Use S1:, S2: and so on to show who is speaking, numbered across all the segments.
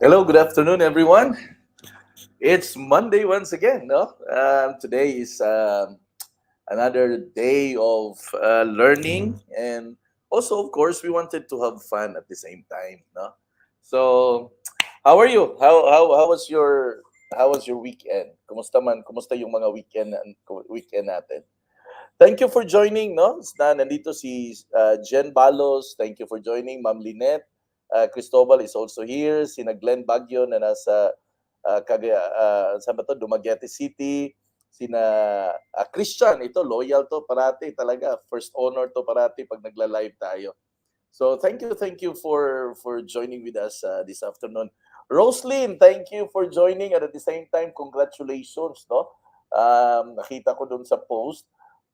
S1: Hello, good afternoon, everyone. It's Monday once again, no? Today is another day of learning, and also, of course, we wanted to have fun at the same time, no? So, how are you? How was your weekend? Kumusta man? Kumusta yung mga weekend natin? Thank you for joining, no? Nandito si Jen Balos. Thank you for joining, Ma'am Lynette. Cristobal is also here. Sina Glenn Baguio na nasa saan ba to? Dumaguete City. Sina Christian, ito, loyal to parati talaga. First honor to parati pag nagla-live tayo. So thank you for joining with us this afternoon. Roslyn, thank you for joining, and at the same time, congratulations, no? Nakita ko dun sa post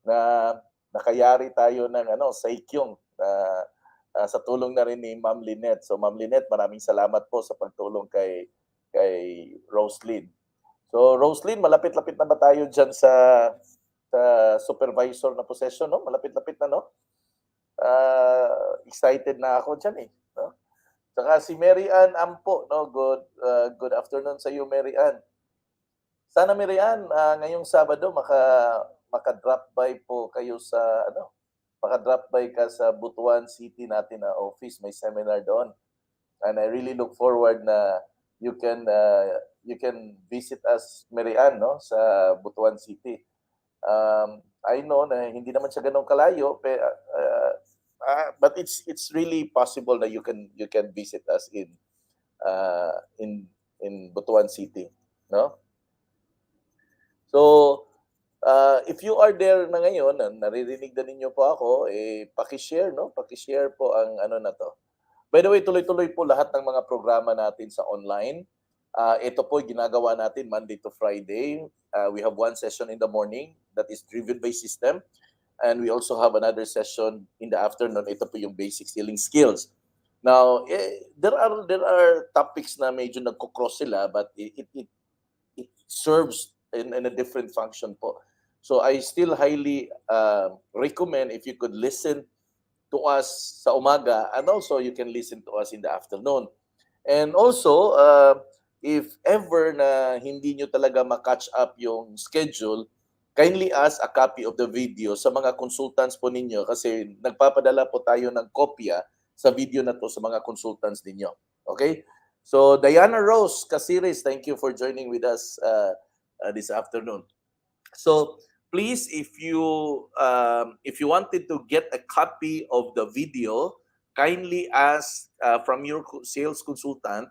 S1: na nakayari tayo ng Saikyong sa tulong na rin ni Ma'am Lynette. So Ma'am Lynette, maraming salamat po sa pagtulong kay Roslyn. So Roslyn, malapit-lapit na ba tayo diyan sa supervisor na possession, no? Malapit-lapit na, no? Excited na ako diyan, no? Saka si Mary Ann Ampo, no? Good afternoon sa iyo, Mary Ann. Sana, Mary Ann, ngayong Sabado maka-drop by po kayo sa maka-drop by ka sa Butuan City natin na office, may seminar doon. And I really look forward na you can visit us, Mary Ann, no, sa Butuan City. I know na hindi naman siya ganun kalayo, but it's really possible that you can visit us in Butuan City, no? So if you are there na ngayon, naririnig na ninyo po ako, paki-share, no? Paki-share po ang na to. By the way, tuloy-tuloy po lahat ng mga programa natin sa online. Ito po ginagawa natin Monday to Friday. We have one session in the morning that is driven by system. And we also have another session in the afternoon. Ito po yung basic selling skills. Now, there are topics na medyo nagko-cross sila, but it serves in a different function po. So I still highly recommend if you could listen to us sa umaga, and also you can listen to us in the afternoon. And also, if ever na hindi nyo talaga ma-catch up yung schedule, kindly ask a copy of the video sa mga consultants po ninyo kasi nagpapadala po tayo ng kopya sa video na to sa mga consultants ninyo. Okay? So Diana Rose Casiris, thank you for joining with us this afternoon. So please, if you wanted to get a copy of the video, kindly ask from your sales consultant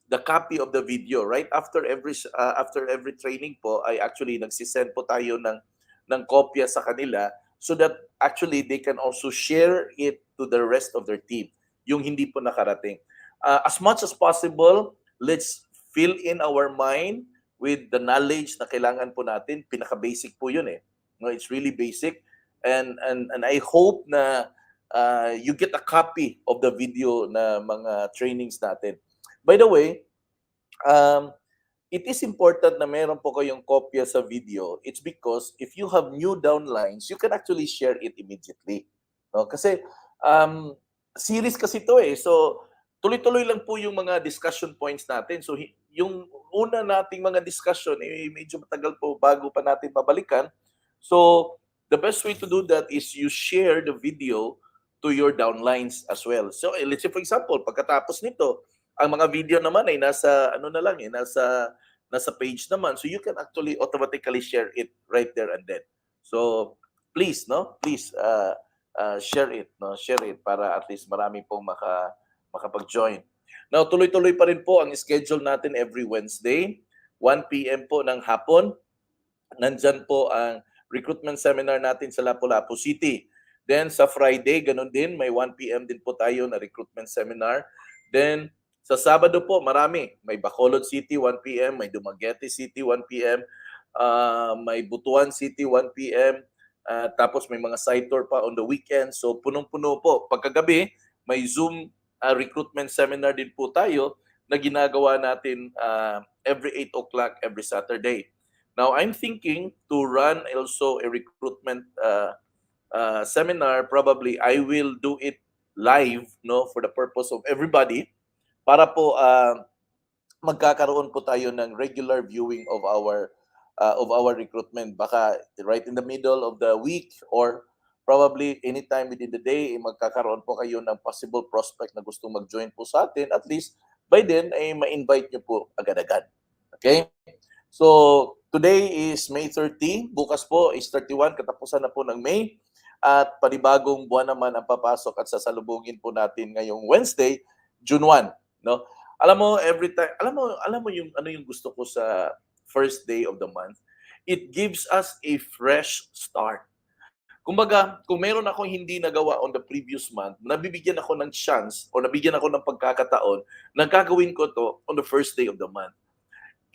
S1: the copy of the video. Right after every training po, ay actually nagsisend po tayo ng kopya sa kanila so that actually they can also share it to the rest of their team, yung hindi po nakarating. As much as possible, let's fill in our mind with the knowledge na kailangan po natin. Pinaka-basic po yun . No, it's really basic. And I hope na you get a copy of the video na mga trainings natin. By the way, it is important na meron po kayong kopya sa video. It's because if you have new downlines, you can actually share it immediately. No? Kasi series kasi ito . So tuloy-tuloy lang po yung mga discussion points natin. So yung una nating mga discussion, medyo matagal po bago pa natin mabalikan. So, the best way to do that is you share the video to your downlines as well. So, let's say for example, pagkatapos nito, ang mga video naman ay nasa ano na lang nasa page naman. So you can actually automatically share it right there and then. So please share it, no? Share it para at least marami pong makapag-join. Now, tuloy-tuloy pa rin po ang schedule natin every Wednesday, 1 p.m. po ng hapon. Nandyan po ang recruitment seminar natin sa Lapu-Lapu City. Then sa Friday, ganun din, may 1 p.m. din po tayo na recruitment seminar. Then sa Sabado po, marami. May Bacolod City, 1 p.m. May Dumaguete City, 1 p.m. May Butuan City, 1 p.m. Tapos may mga site tour pa on the weekend. So punong-puno po. Pagkagabi, may Zoom recruitment seminar din po tayo na ginagawa natin every 8 o'clock every Saturday. Now, I'm thinking to run also a recruitment seminar. Probably I will do it live, no, for the purpose of everybody, para po magkakaroon po tayo ng regular viewing of our recruitment. Baka right in the middle of the week or probably anytime within the day, magkakaroon po kayo ng possible prospect na gustong mag-join po sa atin. At least by then, ay ma-invite nyo po agad-agad. Okay? So, today is May 30. Bukas po is 31. Katapusan na po ng May. At panibagong buwan naman ang papasok at sasalubungin po natin ngayong Wednesday, June 1. No? Alam mo, every time, alam mo yung ano yung gusto ko sa first day of the month? It gives us a fresh start. Kumbaga, kung meron akong hindi nagawa on the previous month, nabibigyan ako ng chance o nabigyan ako ng pagkakataon na gagawin ko to on the first day of the month.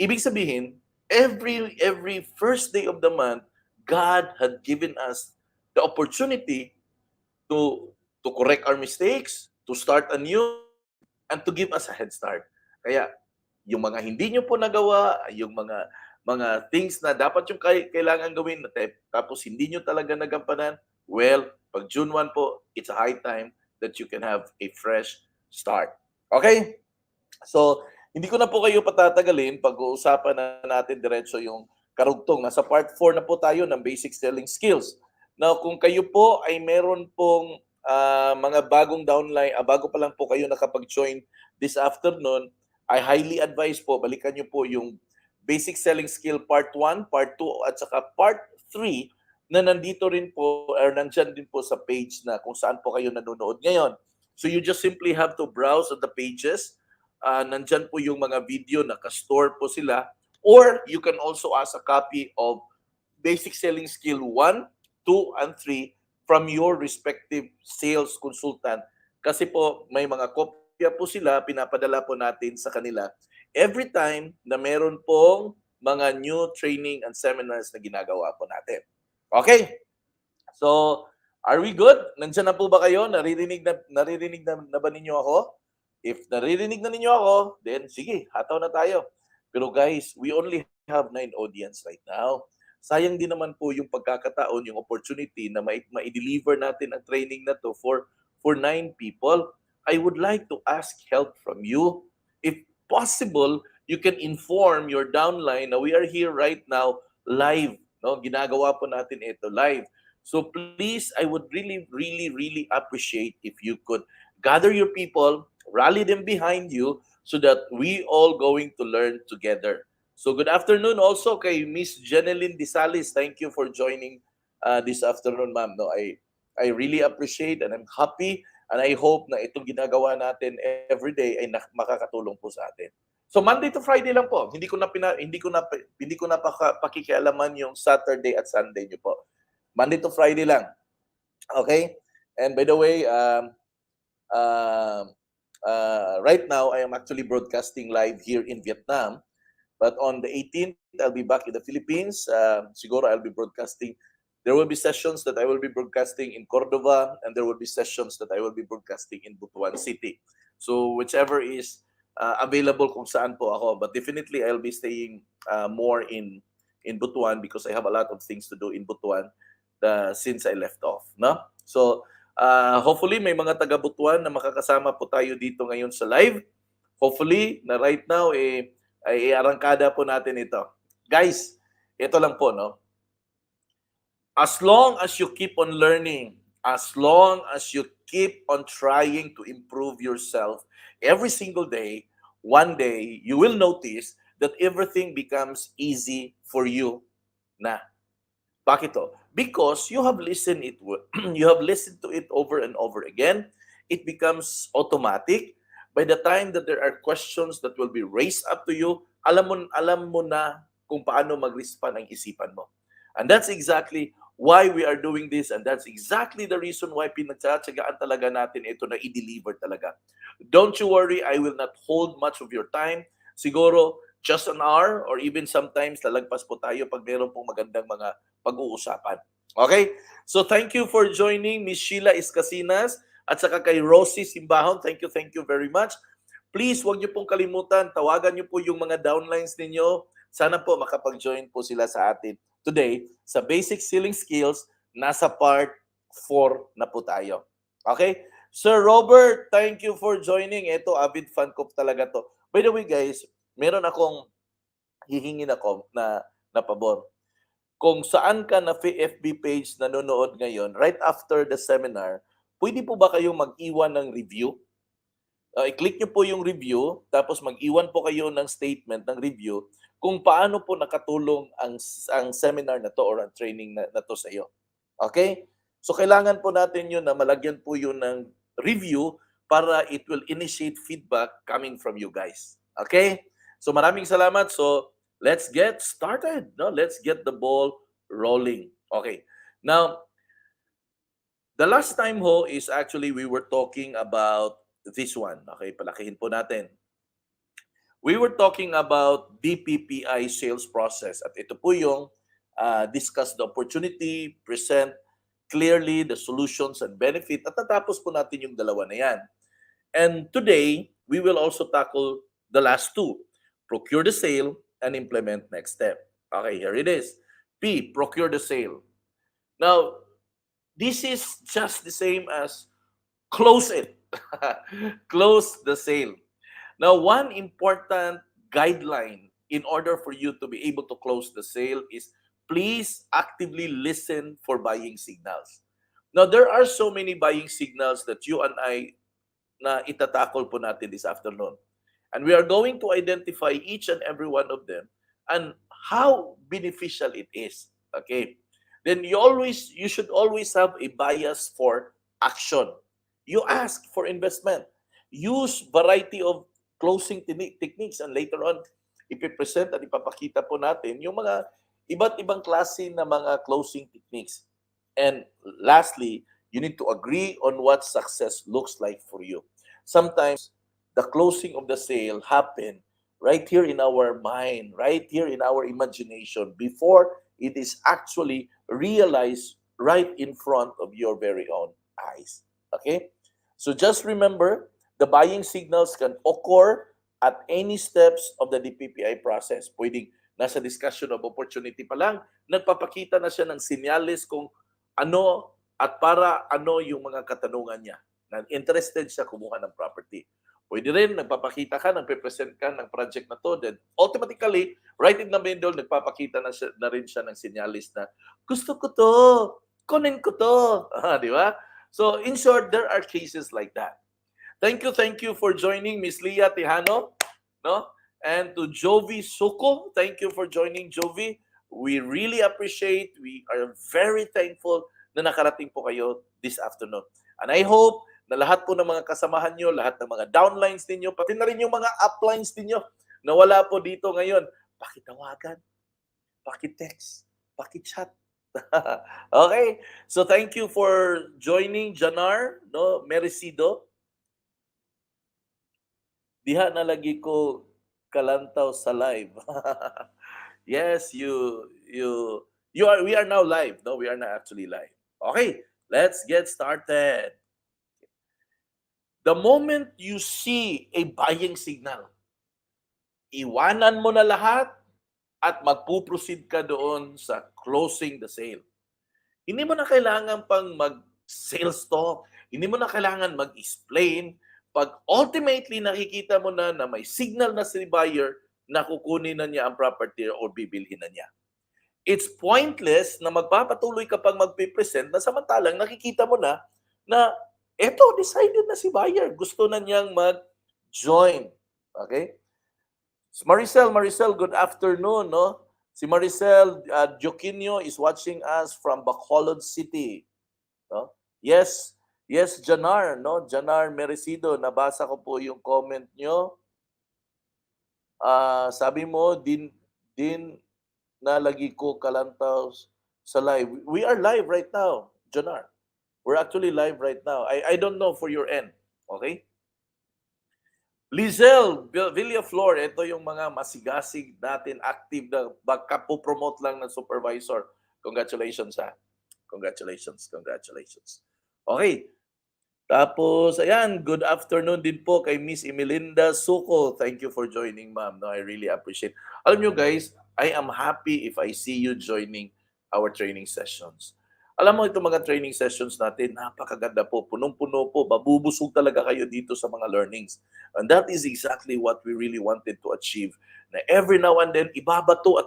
S1: Ibig sabihin, every first day of the month, God had given us the opportunity to correct our mistakes, to start anew, and to give us a head start. Kaya, yung mga hindi nyo po nagawa, yung mga things na dapat yung kailangan gawin, tapos hindi nyo talaga nagampanan, well, pag June 1 po, it's a high time that you can have a fresh start. Okay? So, hindi ko na po kayo patatagalin. Pag-uusapan na natin diretso yung karugtong. Nasa part 4 na po tayo ng basic selling skills. Now, kung kayo po ay meron pong mga bagong downline, bago pa lang po kayo nakapag-join this afternoon, I highly advise po, balikan nyo po yung basic selling skill part 1, part 2, at saka part 3 na nandito rin po, or nandyan din po sa page na kung saan po kayo nanonood ngayon. So you just simply have to browse at the pages. Nandyan po yung mga video, naka-store po sila. Or you can also ask a copy of basic selling skill 1, 2, and 3 from your respective sales consultant. Kasi po may mga kopya po sila, pinapadala po natin sa kanila every time na meron pong mga new training and seminars na ginagawa po natin. Okay? So, are we good? Nandiyan na po ba kayo? Naririnig na ba ninyo ako? If naririnig na ninyo ako, then sige, hataw na tayo. Pero guys, we only have 9 audience right now. Sayang din naman po yung pagkakataon, yung opportunity na ma-deliver natin ang training na to for 9 people. I would like to ask help from you. If possible, you can inform your downline na we are here right now live. No? Ginagawa po natin ito live. So please, I would really appreciate if you could gather your people, rally them behind you so that we all going to learn together. So good afternoon also kay Miss Jeneline Disalis. Thank you for joining this afternoon, ma'am. No, I really appreciate and I'm happy and I hope na itong ginagawa natin every day ay makakatulong po sa atin. So Monday to Friday lang po. Hindi ko na pakikialaman yung Saturday at Sunday niyo po. Monday to Friday lang. Okay? And by the way, right now I am actually broadcasting live here in Vietnam. But on the 18th, I'll be back in the Philippines. Siguro I'll be broadcasting. There will be sessions that I will be broadcasting in Cordova, and there will be sessions that I will be broadcasting in Butuan City. So whichever is available kung saan po ako. But definitely, I'll be staying more in Butuan because I have a lot of things to do in Butuan since I left off. No? So hopefully, may mga taga-Butuan na makakasama po tayo dito ngayon sa live. Hopefully, na right now, ay arangkada po natin ito. Guys, ito lang po, no? As long as you keep on learning, as long as you keep on trying to improve yourself every single day, one day you will notice that everything becomes easy for you na. Bakit to? Because you have listened it you have listened to it over and over again. It becomes automatic. By the time that there are questions that will be raised up to you, alam mo na kung paano mag-respond ang isipan mo. And that's exactly why we are doing this, and that's exactly the reason why pinagtsatsagaan talaga natin ito na i-deliver talaga. Don't you worry, I will not hold much of your time. Siguro just an hour or even sometimes lalagpas po tayo pag meron pong magandang mga pag-uusapan. Okay? So thank you for joining Miss Sheila Iscasinas at saka kay Rosie Simbahon. Thank you very much. Please, huwag niyo pong kalimutan, tawagan niyo po yung mga downlines ninyo. Sana po makapag-join po sila sa atin today sa basic selling skills. Nasa part 4 na po tayo. Okay? Sir Robert, thank you for joining. Ito, avid fan ko talaga to. By the way guys, meron akong hihingin ako na pabor. Kung saan ka na FB page nanonood ngayon, right after the seminar, pwede po ba kayong mag-iwan ng review? I-click nyo po yung review, tapos mag-iwan po kayo ng statement, ng review, kung paano po nakatulong ang seminar na to or ang training na to sa iyo. Okay? So kailangan po natin yun na malagyan po yun ng review para it will initiate feedback coming from you guys. Okay? So maraming salamat. So let's get started. No? Let's get the ball rolling. Okay. Now, the last time ho is actually we were talking about this one. Okay, palakihin po natin. We were talking about DPPI sales process. At ito po yung discuss the opportunity, present clearly the solutions and benefit. At natapos po natin yung dalawa na yan. And today, we will also tackle the last two. Procure the sale and implement next step. Okay, here it is. P, procure the sale. Now, this is just the same as close it. Close the sale. Now, one important guideline in order for you to be able to close the sale is please actively listen for buying signals. Now, there are so many buying signals that you and I na itatakol po natin this afternoon. And we are going to identify each and every one of them and how beneficial it is. Okay? Then you should always have a bias for action. You ask for investment. Use variety of closing techniques and later on, ipipresent at ipapakita po natin yung mga iba't ibang klase na mga closing techniques. And lastly, you need to agree on what success looks like for you. Sometimes, the closing of the sale happen right here in our mind, right here in our imagination before it is actually realized right in front of your very own eyes. Okay? So just remember, the buying signals can occur at any steps of the DPPI process. Pwedeng nasa discussion of opportunity pa lang, nagpapakita na siya ng senyales kung ano at para ano yung mga katanungan niya. Na interested siya kumuha ng property. Pwede rin, nagpapakita ka, nagpe-present ka ng project na to, then automatically, right in the middle, nagpapakita na rin siya ng senyalis na, gusto ko to, kunin ko to. Di ba? So, in short, there are cases like that. Thank you for joining Miss Leah Tejano, no? And to Jovi Suko, thank you for joining, Jovi. We really appreciate, we are very thankful na nakarating po kayo this afternoon. And I hope na lahat po ng mga kasamahan nyo, lahat ng mga downlines ninyo, pati na rin yung mga uplines ninyo na wala po dito ngayon, pakitawagan, pakitext, pakichat. Okay? So thank you for joining, Janar, no, Mericido. Diha na lagi ko kalantaw sa live. Yes, we are now live. No, we are not actually live. Okay, let's get started. The moment you see a buying signal, iwanan mo na lahat at magpuproceed ka doon sa closing the sale. Hindi mo na kailangan pang mag-sales talk. Hindi mo na kailangan mag-explain. Pag ultimately nakikita mo na may signal na si buyer na kukunin na niya ang property o bibilhin na niya. It's pointless na magpapatuloy ka pang magpipresent na samantalang nakikita mo na eto, decided na si buyer. Gusto na niyang mag-join. Okay? Maricel, good afternoon. No? Si Maricel Joquinio is watching us from Bacolod City. No? Yes, Janar, no? Janar Merecido, nabasa ko po yung comment nyo. Sabi mo, din nalagi ko kalantaw sa live. We are live right now, Janar. We're actually live right now. I don't know for your end. Okay? Lizelle Villaflor, ito yung mga masigasig natin, active na magkapopromote lang ng supervisor. Congratulations ha. Congratulations. Okay. Tapos, ayan, good afternoon din po kay Miss Emelinda Suko. Thank you for joining, ma'am. No, I really appreciate. Alam nyo guys, I am happy if I see you joining our training sessions. Alam mo, itong mga training sessions natin, napakaganda po, punong-puno po, mabubusog talaga kayo dito sa mga learnings. And that is exactly what we really wanted to achieve. Na every now and then, ibabato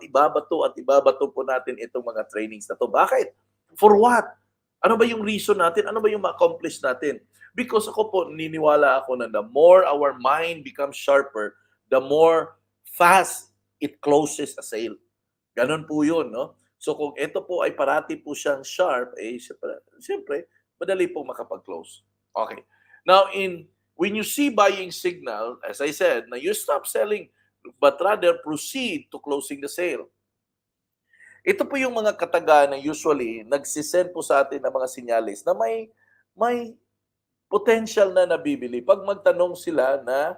S1: po natin itong mga trainings na to. Bakit? For what? Ano ba yung reason natin? Ano ba yung ma-accomplish natin? Because ako po, niniwala ako na the more our mind becomes sharper, the more fast it closes a sale. Ganon po yun, no? So kung ito po ay parati po siyang sharp, eh siyempre madali po makapag-close. Okay. Now, when you see buying signal, as I said, na you stop selling but rather proceed to closing the sale. Ito po yung mga kataga na usually nagsisend po sa atin ng mga sinyalis na may potential na nabibili. Pag magtanong sila na,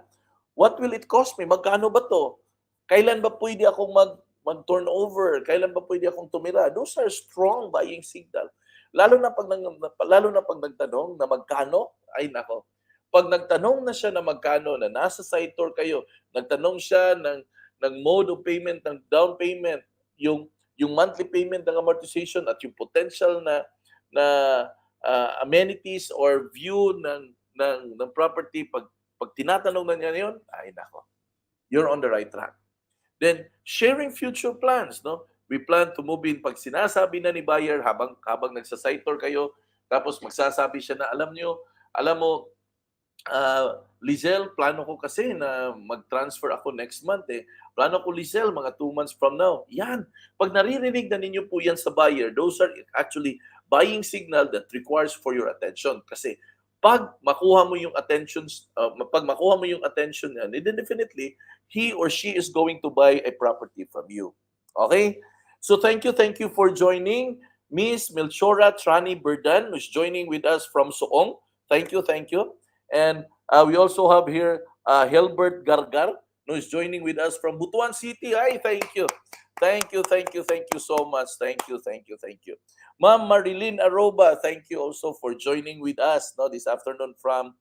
S1: what will it cost me? Magkano ba to? Kailan ba pwede akong mag-turnover? Kailan ba pwede akong tumira? Those are strong buying signal. Lalo na pag nagtanong na magkano, ay nako. Pag nagtanong na siya na magkano, na nasa side tour kayo, nagtanong siya ng mode of payment, ng down payment, yung monthly payment ng amortization at yung potential na amenities or view ng property, pag tinatanong na niya yun, ay nako. You're on the right track. Then, sharing future plans, no? We plan to move in. Pag sinasabi na ni buyer, habang nagsa-site tour kayo, tapos magsasabi siya na, alam mo, Lizelle, plano ko kasi na mag-transfer ako next month eh. Plano ko, Lizelle, mga 2 months from now. Yan. Pag naririnig na ninyo po yan sa buyer, those are actually buying signal that requires for your attention. Kasi pag makuha mo yung attention niya, then definitely he or she is going to buy a property from you. Okay? So thank you for joining Miss Melchora Trani Berdan, who's joining with us from Soong. Thank you. And we also have here Helbert Gargar, who is joining with us from Butuan City. Hi, thank you so much. Thank you. Ma'am Marilyn Aroba, thank you also for joining with us this afternoon from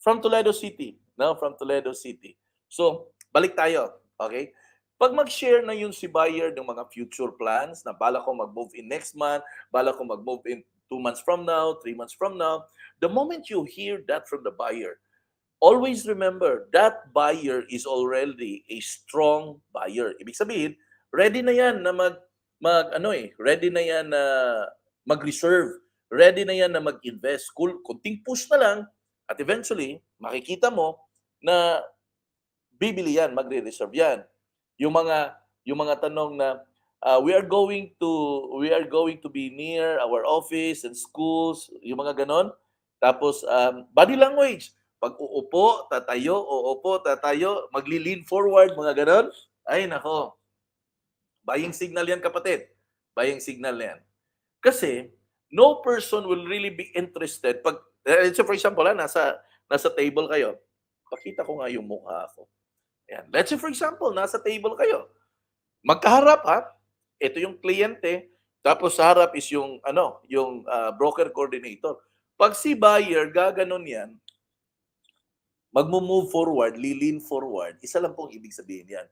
S1: Toledo City. From Toledo City. So, balik tayo. Okay? Pag mag-share na yun si buyer ng mga future plans, na bala ko mag-move in next month, bala ko mag-move in 2 months from now, 3 months from now, the moment you hear that from the buyer, always remember that buyer is already a strong buyer. Ibig sabihin, ready na yan na ready na yan na mag-reserve, ready na yan na mag-invest. Kunting push na lang at eventually makikita mo na bibili yan, magre-reserve yan. Yung mga tanong na we are going to be near our office and schools, yung mga ganon. Tapos body language, pag uupo, tatayo, magli-lean forward, mga ganon. Ay nako. Buying signal yan, kapatid. Buying signal yan. Kasi no person will really be interested pag for example, nasa table kayo. Pakita ko nga yung mukha ko. Ayan. Let's say for example, nasa table kayo. Magkaharap ha. Ito yung kliyente, tapos sa harap is yung broker coordinator. Pag si buyer gaganon yan, magmo-move forward, lean forward, isa lang pong ibig sabihin yan.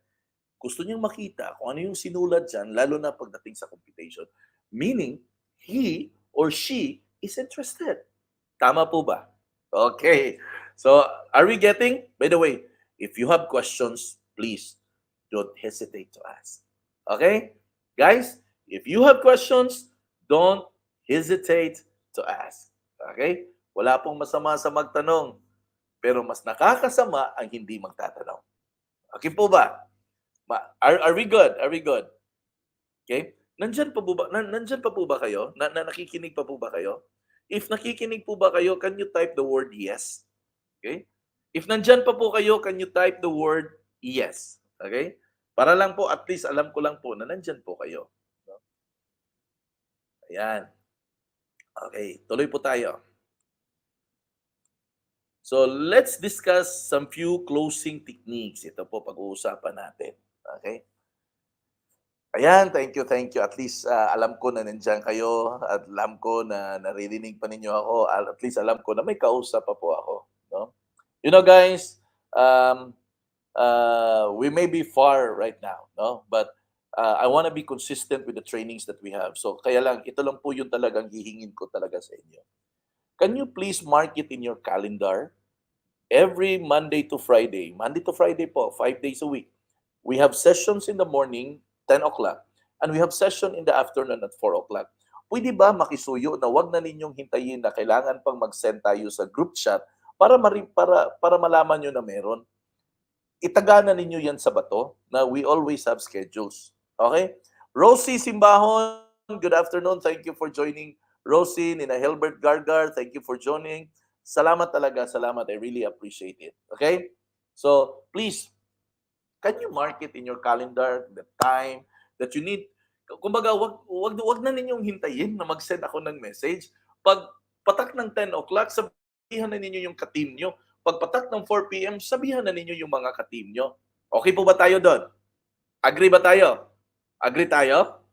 S1: Gusto niyang makita kung ano yung sinulat dyan, lalo na pagdating sa computation. Meaning, he or she is interested. Tama po ba? Okay. So, are we getting? By the way, if you have questions, please don't hesitate to ask. Okay? Guys, if you have questions, don't hesitate to ask. Okay? Wala pong masama sa magtanong, pero mas nakakasama ang hindi magtatanong. Okay po ba? Are we good? Are we good? Okay? Nandyan pa po ba kayo? Nakikinig pa po ba kayo? If nakikinig po ba kayo, can you type the word yes? Okay? If nandyan pa po kayo, can you type the word yes? Okay? Para lang po, at least alam ko lang po na nandyan po kayo. No? Ayan. Okay, tuloy po tayo. So, let's discuss some few closing techniques. Ito po pag-uusapan natin. Okay? Ayan, thank you, thank you. At least alam ko na nandiyan kayo at alam ko na naririnig pa ninyo ako. At least alam ko na may kausap pa po ako. No? You know guys, we may be far right now, no? But I want to be consistent with the trainings that we have. So kaya lang, ito lang po yung talagang hihingin ko talaga sa inyo. Can you please mark it in your calendar? Every Monday to Friday po, 5 days a week. We have sessions in the morning, 10 o'clock, and we have session in the afternoon at 4 o'clock. Pwede ba makisuyo na wag na ninyong hintayin na kailangan pang mag-send tayo sa group chat para malaman nyo na meron? Itagana ninyo yan sa bato na we always have schedules. Okay? Rosie Simbahon, good afternoon. Thank you for joining. Rosie, Nina Hilbert Gargar, thank you for joining. Salamat talaga, salamat. I really appreciate it. Okay? So, please, can you mark it in your calendar, the time that you need? Kumbaga, wag na ninyong hintayin na mag-send ako ng message. Pag patak ng 10 o'clock, sabihan na ninyo yung ka-team nyo. Pag patak ng 4 p.m., sabihan na ninyo yung mga ka-team nyo. Okay po ba tayo doon? Agree ba tayo? Agree tayo?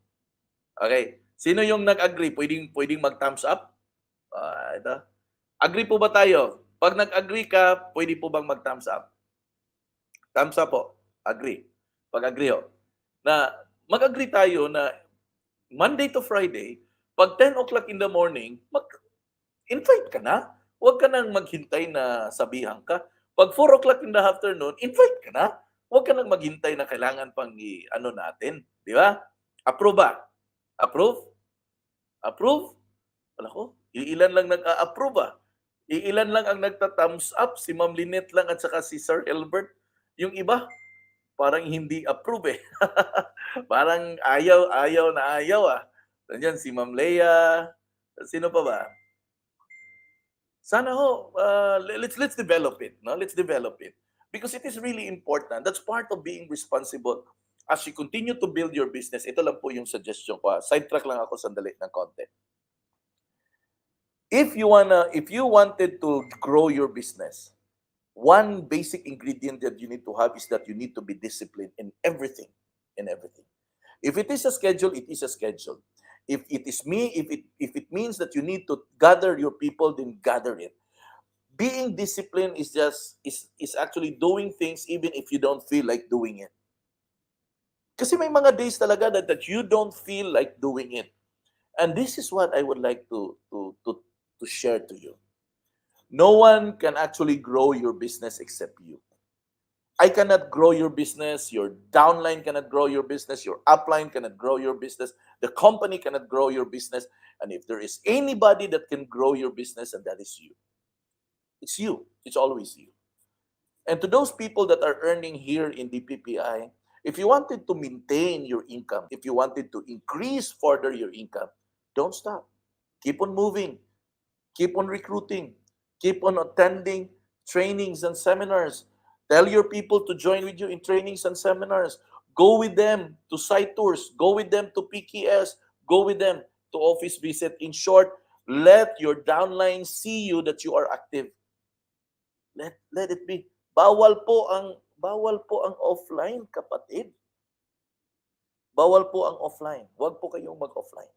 S1: Okay. Sino yung nag-agree? Pwedeng mag-thumbs up? Ito. Agree po ba tayo? Pag nag-agree ka, pwede po bang mag-thumbs up? Thumbs up po. Agree. Pag agree ho. Na mag-agree tayo na Monday to Friday, pag 10 o'clock in the morning, invite ka na. Huwag ka nang maghintay na sabihan ka. Pag 4 o'clock in the afternoon, invite ka na. Huwag ka nang maghintay na kailangan pang i-ano natin. Di ba? Approve ba? Approve? Approve? Wala ko. Iilan lang nag-a-approve ba? Iilan lang ang nagta-thumbs up. Si Ma'am Lynette lang at saka si Sir Albert. Yung iba, parang hindi approve eh. Parang ayaw na ayaw ah. Nandiyan si Ma'am Leia. Sino pa ba? Sana ho, let's develop it. No? Let's develop it. Because it is really important. That's part of being responsible. As you continue to build your business, ito lang po yung suggestion ko. Sidetrack lang ako sandali ng konti. If you wanted to grow your business, one basic ingredient that you need to have is that you need to be disciplined in everything. In everything. If it is a schedule, it is a schedule. If it means that you need to gather your people, then gather it. Being disciplined is actually doing things even if you don't feel like doing it. Kasi may mga days talaga that you don't feel like doing it. And this is what I would like to share to you. No one can actually grow your business except you. I cannot grow your business, your downline cannot grow your business, your upline cannot grow your business, the company cannot grow your business, and if there is anybody that can grow your business, and that is you. It's you. It's always you. And to those people that are earning here in DPPI, if you wanted to maintain your income, if you wanted to increase further your income, don't stop. Keep on moving. Keep on recruiting. Keep on attending trainings and seminars. Tell your people to join with you in trainings and seminars. Go with them to site tours. Go with them to PKS. Go with them to office visit. In short, let your downline see you that you are active. Let it be. Bawal po ang offline, kapatid. Bawal po ang offline. Huwag po kayong mag-offline.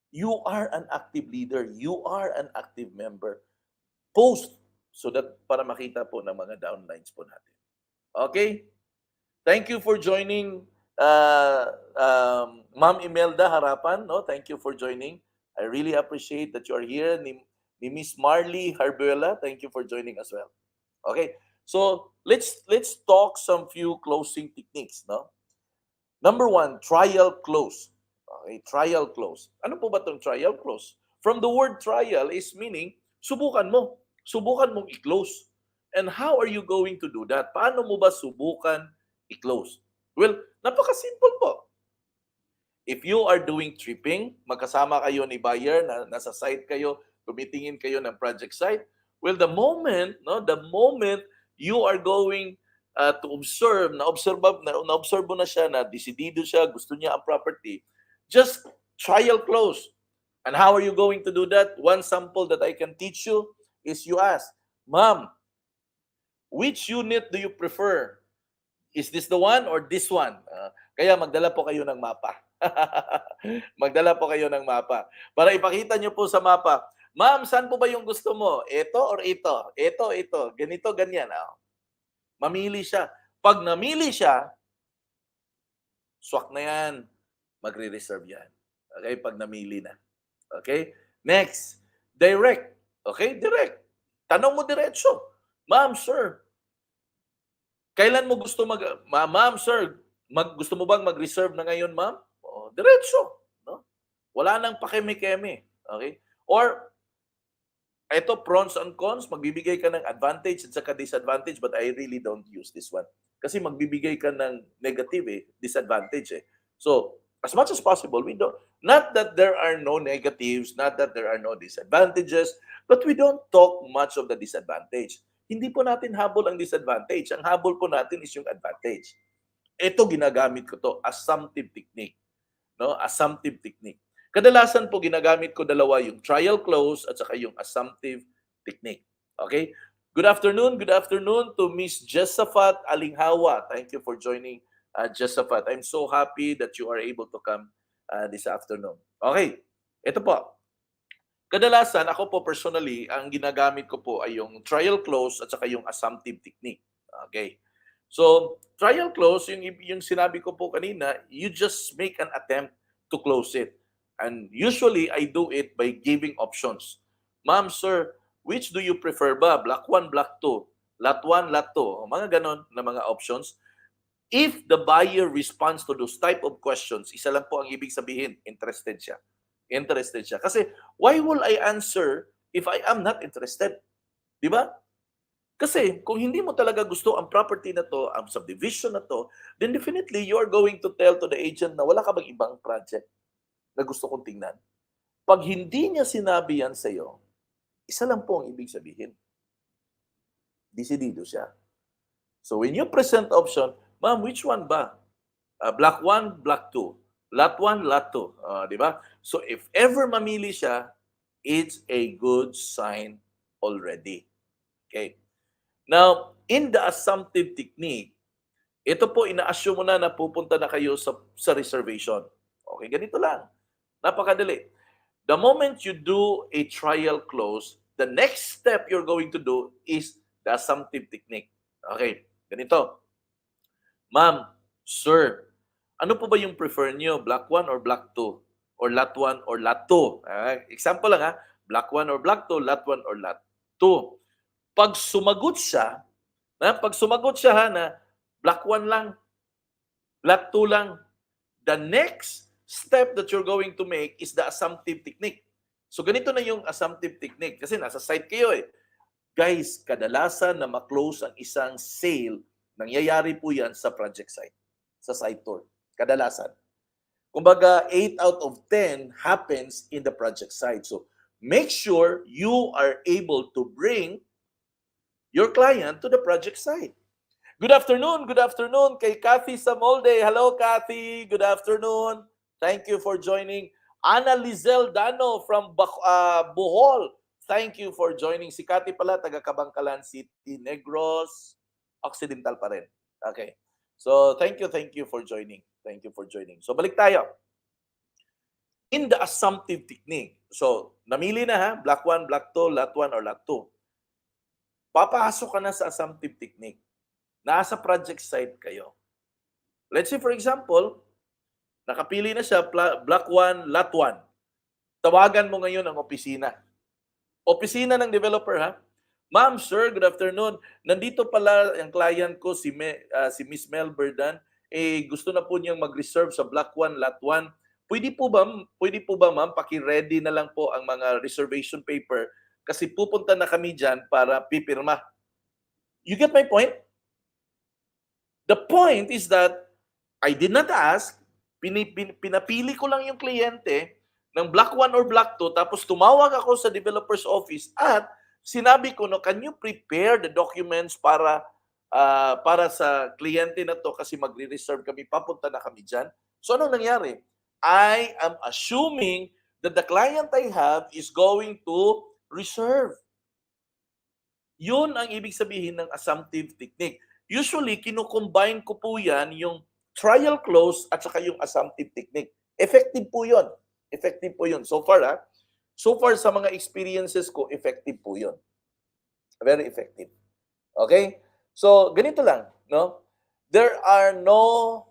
S1: You are an active leader. You are an active member. Post so that para makita po ng mga downlines po natin. Okay? Thank you for joining, Ma'am Imelda Harapan. No? Thank you for joining. I really appreciate that you are here. Ni Miss Marley Harbuela, thank you for joining as well. Okay? So, let's talk some few closing techniques, no? Number one, trial close. Okay, trial close. Ano po ba itong trial close? From the word trial is meaning, subukan mo. Subukan mong i-close. And how are you going to do that? Paano mo ba subukan i-close? Well, napaka-simple po. If you are doing tripping, magkasama kayo ni buyer, nasa site kayo, tumitingin kayo ng project site, well, the moment, no, the moment you are going to observe, na-observe mo na siya, na desidido siya, gusto niya ang property, just trial close. And how are you going to do that? One sample that I can teach you is you ask, Ma'am, which unit do you prefer? Is this the one or this one? Kaya magdala po kayo ng mapa. Magdala po kayo ng mapa. Para ipakita nyo po sa mapa, Ma'am, saan po ba yung gusto mo? Ito or ito? Ito. Ganito, ganyan. Mamili siya. Pag namili siya, swak na yan. Magre-reserve yan. Okay? Pag namili na. Okay? Next, direct. Okay? Direct. Tanong mo diretso. Ma'am, sir, kailan mo gusto ma'am, sir, gusto mo bang mag-reserve na ngayon, ma'am? O, diretso. No? Wala nang pakeme-keme. Okay? Or, ito, pros and cons, magbibigay ka ng advantage at saka disadvantage, but I really don't use this one. Kasi magbibigay ka ng negative, disadvantage. So, as much as possible, we don't, not that there are no negatives, not that there are no disadvantages, but we don't talk much of the disadvantage. Hindi po natin habol ang disadvantage. Ang habol po natin is yung advantage. Ito, ginagamit ko to, assumptive technique. No? Assumptive technique. Kadalasan po ginagamit ko dalawa, yung trial close at saka yung assumptive technique. Okay? Good afternoon to Miss Jessafat Alinghawa. Thank you for joining, Jessafat. I'm so happy that you are able to come this afternoon. Okay, ito po. Kadalasan, ako po personally, ang ginagamit ko po ay yung trial close at saka yung assumptive technique. Okay. So, trial close, yung sinabi ko po kanina, you just make an attempt to close it. And usually, I do it by giving options. Ma'am, sir, which do you prefer ba? Block 1, block 2, lot 1, lot 2. Mga ganon na mga options. If the buyer responds to those type of questions, isa lang po ang ibig sabihin, interested siya. Interested siya. Kasi, why will I answer if I am not interested? Di ba? Kasi, kung hindi mo talaga gusto ang property na to, ang subdivision na to, then definitely you are going to tell to the agent na wala ka bang ibang project na gusto kong tingnan. Pag hindi niya sinabi yan sa'yo, isa lang po ang ibig sabihin. Desidido siya. So, when you present option, ma'am, which one ba? Block 1, block 2. Lot 1, lot 2. Di ba? So, if ever mamili siya, it's a good sign already. Okay. Now, in the assumptive technique, ito po, ina-assume mo na pupunta na kayo sa reservation. Okay, ganito lang. Napakadali. The moment you do a trial close, the next step you're going to do is the assumptive technique. Okay, ganito. Ma'am, sir, ano po ba yung prefer nyo? Block 1 or block 2? Or lot 1 or lot 2? Example lang block 1 or block 2, lot 1 or lot 2. Pag sumagot siya na block 1 lang, lot 2 lang, the next step that you're going to make is the assumptive technique. So ganito na yung assumptive technique kasi nasa site kayo Guys, kadalasan na ma-close ang isang sale, nangyayari po yan sa project site, sa site tour. Kadalasan. Kumbaga, 8 out of 10 happens in the project site. So, make sure you are able to bring your client to the project site. Good afternoon kay Kathy Samolde. Hello, Kathy. Good afternoon. Thank you for joining. Ana Lizelle Dano from Bohol. Thank you for joining. Si Kathy pala, taga Kabangkalan City, Negros, Occidental pa rin. Okay. So, thank you for joining. Thank you for joining. So, balik tayo. In the assumptive technique, so, namili na block 1, block 2, lot 1, or lot 2. Papasok ka na sa assumptive technique. Nasa project site kayo. Let's say, for example, nakapili na siya, block 1, lot 1. Tawagan mo ngayon ang opisina. Opisina ng developer, Ma'am, sir, good afternoon. Nandito pala ang client ko, si Miss Mel Berdan. Gusto na po niyang mag-reserve sa Block 1, Lot 1. Pwede po ba ma'am, paki-ready na lang po ang mga reservation paper kasi pupunta na kami dyan para pipirma. You get my point? The point is that I did not ask, pinapili ko lang yung kliyente ng Block 1 or Block 2, tapos tumawag ako sa developer's office at sinabi ko, no, can you prepare the documents para sa kliyente na to kasi magre-reserve kami, papunta na kami dyan. So anong nangyari? I am assuming that the client I have is going to reserve. Yun ang ibig sabihin ng assumptive technique. Usually, kinukombine ko po yan, yung trial close at saka yung assumptive technique. Effective po yun. Effective po yun. So far, so far sa mga experiences ko, effective po yun. Very effective. Okay? So, ganito lang, no? There are no,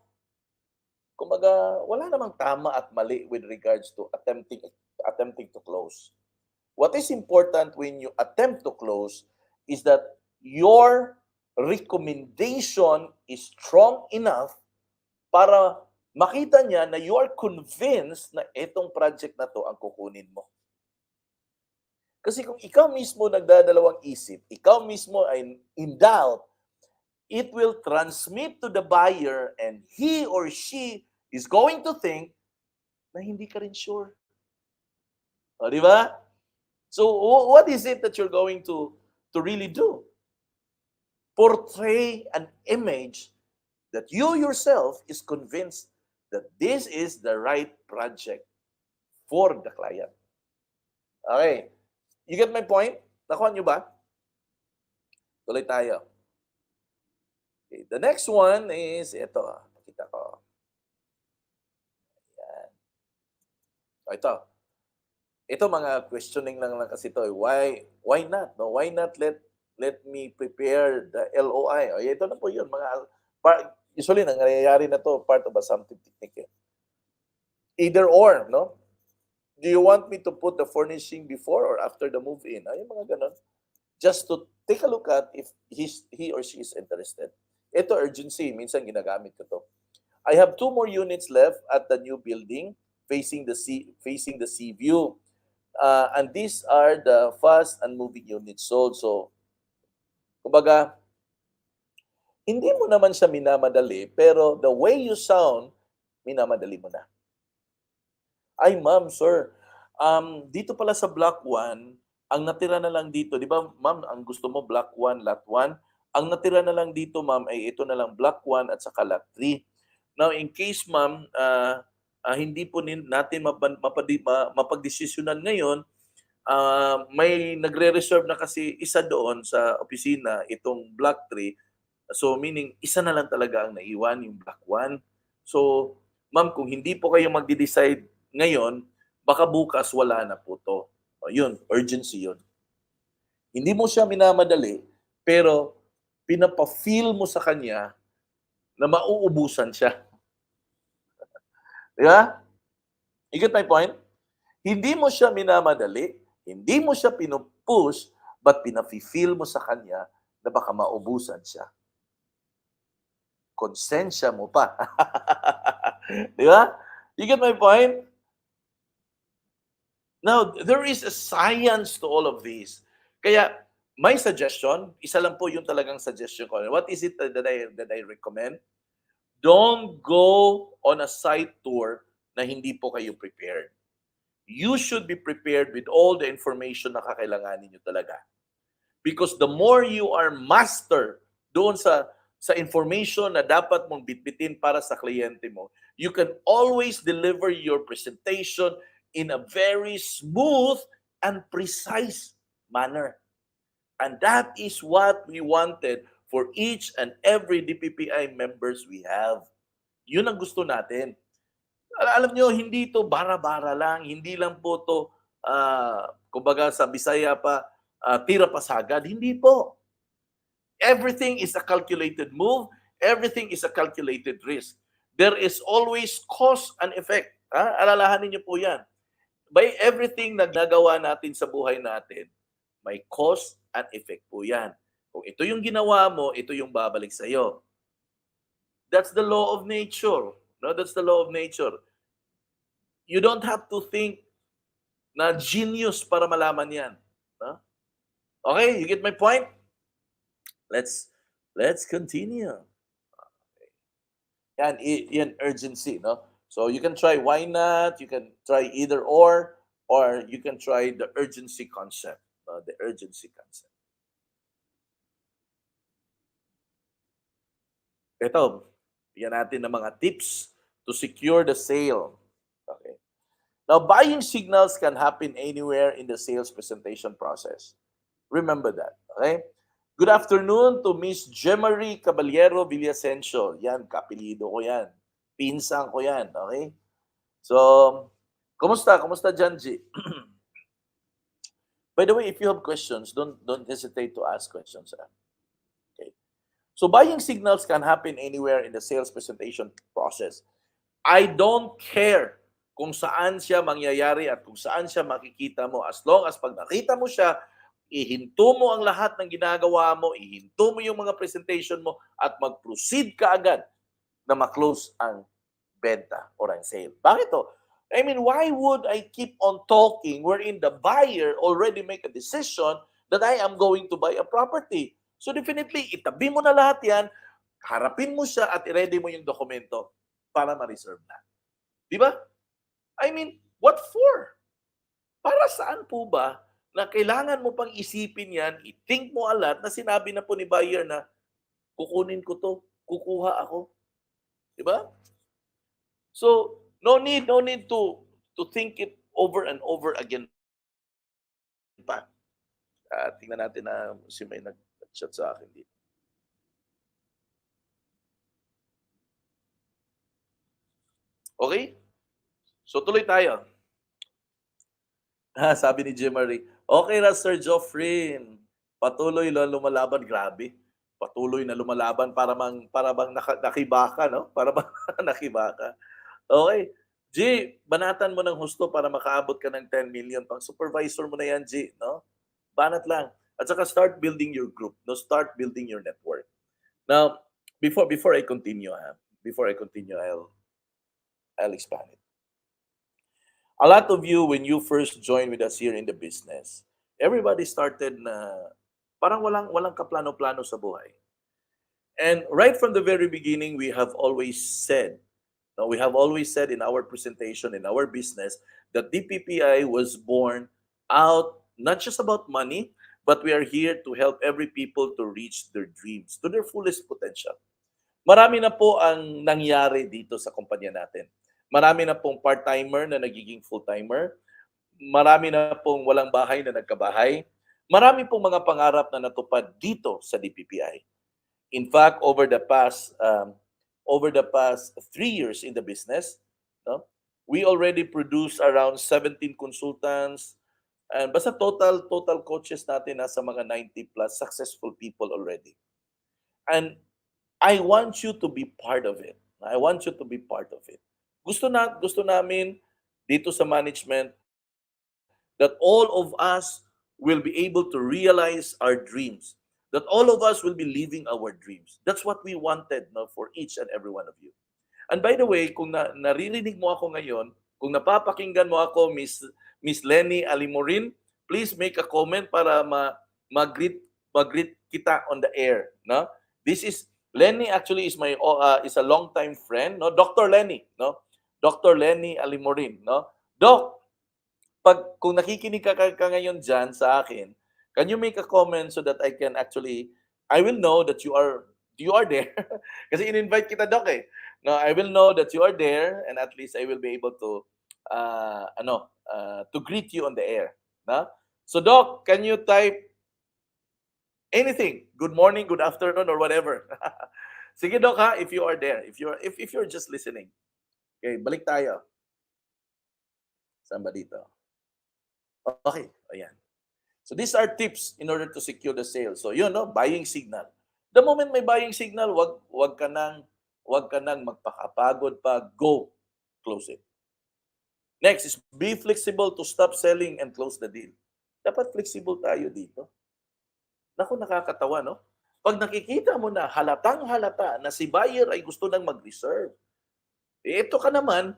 S1: kumbaga, wala namang tama at mali with regards to attempting to close. What is important when you attempt to close is that your recommendation is strong enough para makita niya na you are convinced na itong project na to ang kukunin mo. Kasi kung ikaw mismo nagdadalawang isip, ikaw mismo ay in doubt, it will transmit to the buyer and he or she is going to think na hindi ka rin sure. O, di ba? So, what is it that you're going to really do? Portray an image that you yourself is convinced that this is the right project for the client. Okay. You get my point? Nakuha nyo ba? Tuloy tayo. Okay. The next one is ito. Pakita ko. Ayan. O, ito. Ito mga questioning lang kasi ito. Why not? No? Why not let me prepare the LOI? O, ito na po yun. Usually, nangyayari na to part of assumptive technique. Either or, no? Do you want me to put the furnishing before or after the move-in? Ay, mga ganon. Just to take a look at if he or she is interested. Ito, urgency. Minsan ginagamit ko to. I have 2 more units left at the new building facing the sea view. And these are the fast and moving units sold. So, kumbaga, hindi mo naman siya minamadali, pero the way you sound, minamadali mo na. Ay, ma'am, sir, dito pala sa Block 1, ang natira na lang dito, di ba, ma'am, ang gusto mo Block 1, Lot 1, ang natira na lang dito, ma'am, ay ito na lang Block 1 at saka Lot 3. Now, in case, ma'am, hindi po natin mapagdesisyonan ngayon, may nagre-reserve na kasi isa doon sa opisina, itong Block 3. So, meaning, isa na lang talaga ang naiwan, yung Block 1. So, ma'am, kung hindi po kayo magde-decide ngayon, baka bukas wala na po to. O, yun, urgency yun. Hindi mo siya minamadali, pero pinapa-feel mo sa kanya na mauubusan siya. Di ba? You get my point? Hindi mo siya minamadali, hindi mo siya pinupush, but pina-feel mo sa kanya na baka maubusan siya. Konsensya mo pa. Di ba? You get my point? Now, there is a science to all of this. Kaya, my suggestion, isa lang po yung talagang suggestion ko. What is it that I recommend? Don't go on a site tour na hindi po kayo prepared. You should be prepared with all the information na kakailanganin nyo talaga. Because the more you are master doon sa information na dapat mong bitbitin para sa kliyente mo, you can always deliver your presentation in a very smooth and precise manner. And that is what we wanted for each and every DPPI members we have. Yun ang gusto natin. Alam nyo, hindi to bara-bara lang, hindi lang po to, kumbaga sa Bisaya pa, tira pasagad. Hindi po. Everything is a calculated move. Everything is a calculated risk. There is always cause and effect. Alalahanin niyo po yan. By everything na nagawa natin sa buhay natin, May cause and effect po yan. Kung ito yung ginawa mo, ito yung babalik sa'yo. That's the law of nature. No, that's the law of nature. You don't have to think na genius para malaman yan. No? Okay, you get my point? Let's let's continue. Yan urgency, no? So you can try why not, you can try either or you can try the urgency concept. The urgency concept. Ito, bigyan natin ng mga tips to secure the sale. Okay. Now, buying signals can happen anywhere in the sales presentation process. Remember that. Okay? Good afternoon to Miss Jemarie Caballero Villasencio. Yan, kapilido ko yan. Pinsan ko yan. Okay? So, kumusta? Kumusta, Janji? By the way, if you have questions, don't hesitate to ask questions. Okay. So, buying signals can happen anywhere in the sales presentation process. I don't care kung saan siya mangyayari at kung saan siya makikita mo. As long as pag nakita mo siya, ihinto mo ang lahat ng ginagawa mo, ihinto mo yung mga presentation mo, at mag-proceed ka agad na ma-close ang benta or ang sale. Bakit to? I mean, why would I keep on talking wherein the buyer already make a decision that I am going to buy a property? So definitely, itabi mo na lahat yan, harapin mo siya at i-ready mo yung dokumento para ma-reserve na. Di ba? I mean, what for? Para saan po ba na kailangan mo pang isipin yan, i-think mo alat na sinabi na po ni buyer na kukunin ko to, kukuha ako. Di ba? So, no need to think it over and over again pa. Tingnan natin na si may nag-chat sa akin dito. Okay? So, tuloy tayo. Sabi ni Jim Marie, okay na Sir Joffrin. Patuloy na lumalaban. Grabe. Patuloy na lumalaban para bang nakibaka, no? Para bang nakibaka. Okay. G, banatan mo ng husto para makaabot ka ng 10 million. Pang supervisor mo na yan, G, no? Banat lang. At saka start building your group, no? Start building your network. Now, before I continue, I'll expand it. A lot of you, when you first joined with us here in the business, everybody started na parang walang kaplano-plano sa buhay. And right from the very beginning, we have always said in our presentation, in our business, that DPPI was born out not just about money, but we are here to help every people to reach their dreams, to their fullest potential. Marami na po ang nangyari dito sa kumpanya natin. Marami na pong part-timer na nagiging full-timer. Marami na pong walang bahay na nagkabahay. Marami pong mga pangarap na natupad dito sa DPPI. In fact, over the past 3 years in the business, no, we already produced around 17 consultants, and basta total coaches natin nasa mga 90 plus successful people already. And I want you to be part of it. Gusto namin dito sa management that all of us will be able to realize our dreams. That all of us will be living our dreams. That's what we wanted, no, for each and every one of you. And by the way, kung naririnig mo ako ngayon, kung napapakinggan mo ako, Miss Lenny Alimorin, please make a comment para mag-greet kita on the air, no? This is Lenny, actually is is a long time friend, no? Dr. Lenny, no? Dr. Lenny Alimorin, no? Doc, kung nakikinig ka ngayon diyan sa akin, can you make a comment so that I will know that you are there? Kasi in-invite kita, Doc, eh. No, I will know that you are there, and at least I will be able to to greet you on the air, no? So, Doc, can you type anything? Good morning, good afternoon, or whatever. Sige, Doc, ha, if you are there, if you're just listening. Okay, balik tayo. Saan ba dito? Okay, ayan. So these are tips in order to secure the sale. So yun, no, buying signal. The moment may buying signal, wag ka nang magpakapagod pa, go, close it. Next is be flexible to stop selling and close the deal. Dapat flexible tayo dito. Naku, nakakatawa, no? 'Pag nakikita mo na halatang-halata na si buyer ay gusto ng mag-reserve, eh, ito ka naman,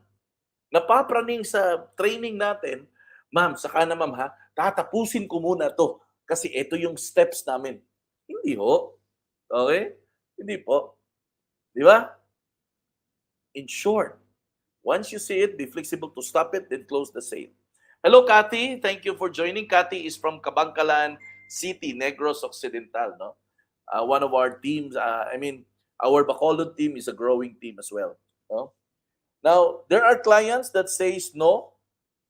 S1: napapraning sa training natin, "Ma'am, saka na ma'am ha, tatapusin ko muna 'to kasi ito yung steps namin." Hindi ho, okey? Hindi po, 'di ba? In short, once you see it, be flexible to stop it, then close the sale. Hello, Kathy. Thank you for joining. Kathy is from Kabangkalan City, Negros Occidental, no? One of our teams, our Bacolod team is a growing team as well. No? Now, there are clients that says no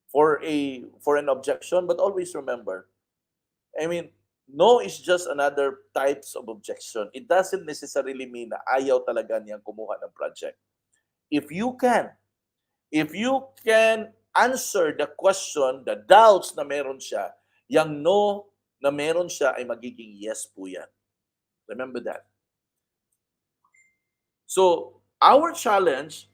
S1: for an objection, but always remember, I mean, no is just another types of objection. It doesn't necessarily mean na ayaw talaga niyang kumuha ng project. If you can, if you can answer the question, the doubts na meron siya, yung no na meron siya ay magiging yes po yan. Remember that. So, our challenge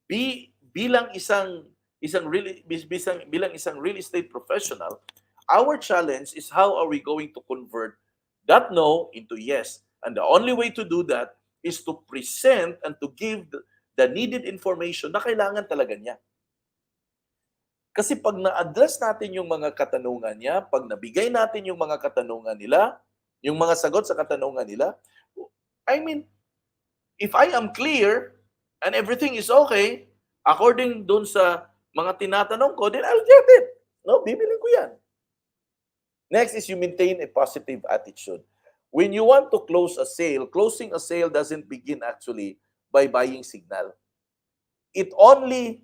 S1: bilang isang real estate professional, our challenge is how are we going to convert that no into yes. And the only way to do that is to present and to give the needed information na kailangan talaga niya. Kasi pag na-address natin yung mga katanungan niya, pag nabigay natin yung mga katanungan nila, yung mga sagot sa katanungan nila, I mean, if I am clear and everything is okay, according dun sa mga tinatanong ko, then I'll get it. No, bibilin ko yan. Next is you maintain a positive attitude. When you want to close a sale, closing a sale doesn't begin actually by buying signal. It only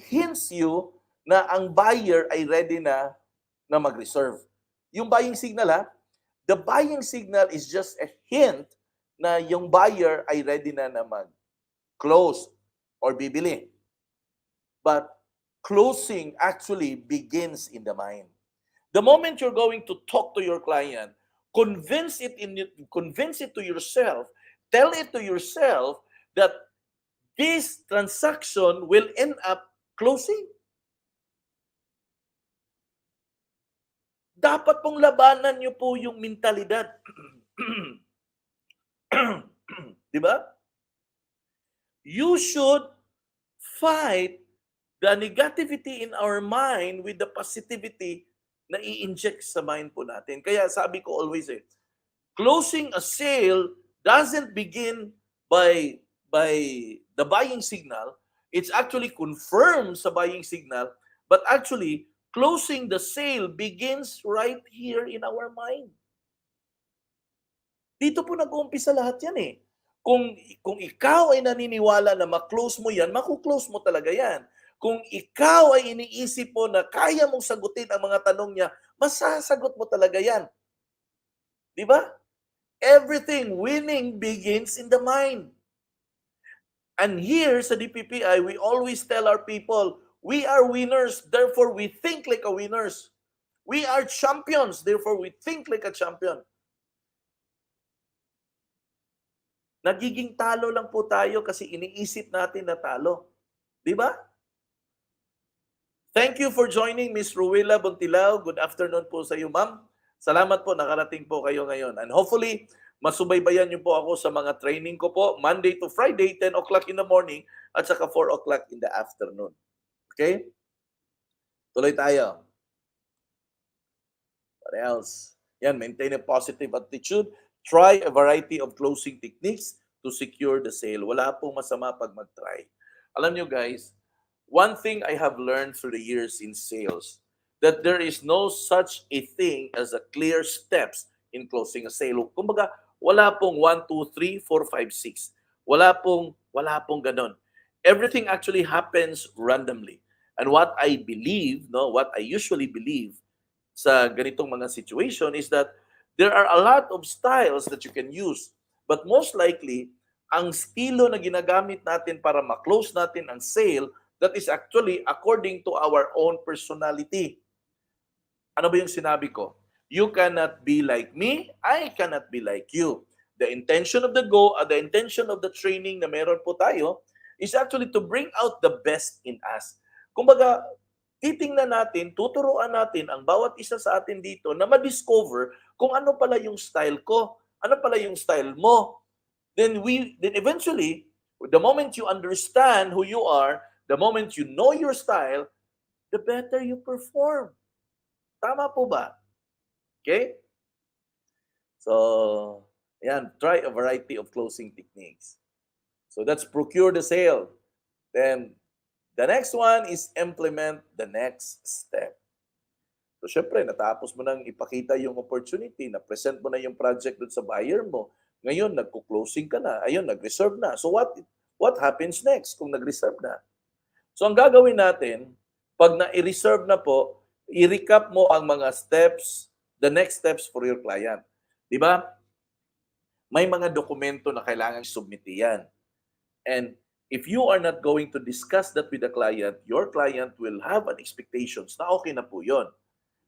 S1: hints you na ang buyer ay ready na mag-reserve. Yung buying signal the buying signal is just a hint na yung buyer ay ready na mag-close or bibili. But closing actually begins in the mind. The moment you're going to talk to your client, convince it to yourself, tell it to yourself that this transaction will end up closing. Dapat pong labanan niyo po yung mentalidad. Di ba? You should fight the negativity in our mind with the positivity na i-inject sa mind po natin. Kaya sabi ko always closing a sale doesn't begin by the buying signal. It's actually confirmed sa buying signal, but actually closing the sale begins right here in our mind. Dito po nag-uumpisa lahat yan Kung ikaw ay naniniwala na ma-close mo yan, maku-close mo talaga yan. Kung ikaw ay iniisip mo na kaya mong sagutin ang mga tanong niya, masasagot mo talaga yan. Di ba? Everything winning begins in the mind. And here sa DPPI, we always tell our people, we are winners, therefore we think like a winners. We are champions, therefore we think like a champion. Nagiging talo lang po tayo kasi iniisip natin na talo. Di ba? Thank you for joining, Miss Ruela Buntilao. Good afternoon po sa iyo, ma'am. Salamat po, nakarating po kayo ngayon. And hopefully, masubaybayan niyo po ako sa mga training ko po, Monday to Friday, 10 o'clock in the morning, at saka 4 o'clock in the afternoon. Okay? Tuloy tayo. What else? Yan, maintain a positive attitude. Try a variety of closing techniques to secure the sale. Wala pong masama pag mag-try. Alam nyo guys, one thing I have learned through the years in sales, that there is no such a thing as a clear steps in closing a sale. Kumbaga, wala pong 1, 2, 3, 4, 5, 6. Wala pong ganon. Everything actually happens randomly. And what I believe, what I usually believe sa ganitong mga situation is that there are a lot of styles that you can use. But most likely, ang estilo na ginagamit natin para ma-close natin ang sale, that is actually according to our own personality. Ano ba yung sinabi ko? You cannot be like me, I cannot be like you. The intention of the intention of the training na meron po tayo is actually to bring out the best in us. Kumbaga, titingnan natin, tuturuan natin ang bawat isa sa atin dito na ma-discover kung ano pala yung style ko, ano pala yung style mo. Then eventually, the moment you understand who you are, the moment you know your style, the better you perform. Tama po ba? Okay? So, yan, try a variety of closing techniques. So that's procure the sale. Then the next one is implement the next step. So, syempre, natapos mo nang ipakita yung opportunity, na-present mo na yung project dun sa buyer mo. Ngayon, nagko-closing ka na. Ayun, nag-reserve na. So, what happens next kung nag-reserve na? So, ang gagawin natin, pag na-reserve na po, i-recap mo ang mga steps, the next steps for your client. Di ba? May mga dokumento na kailangan submit yan. And if you are not going to discuss that with the client, your client will have an expectations na okay na po yun.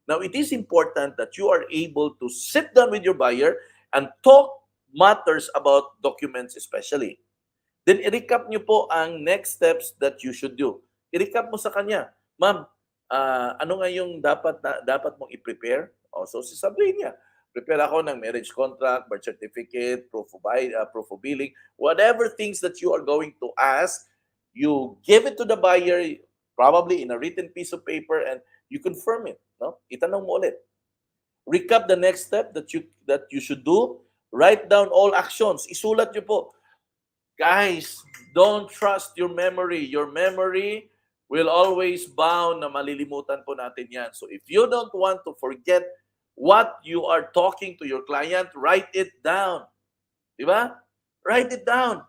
S1: Now, it is important that you are able to sit down with your buyer and talk matters about documents especially. Then, i-recap nyo po ang next steps that you should do. I-recap mo sa kanya, ma'am, ano nga yung dapat mong i-prepare? So, sasabihin niya, prepare ako ng marriage contract, birth certificate, proof of billing, whatever things that you are going to ask, you give it to the buyer, probably in a written piece of paper, and you confirm it. No? Itanong mo ulit. Recap the next step that you should do. Write down all actions. Isulat nyo po. Guys, don't trust your memory. Your memory will always bound na malilimutan po natin yan. So if you don't want to forget what you are talking to your client, write it down. Di ba? Write it down.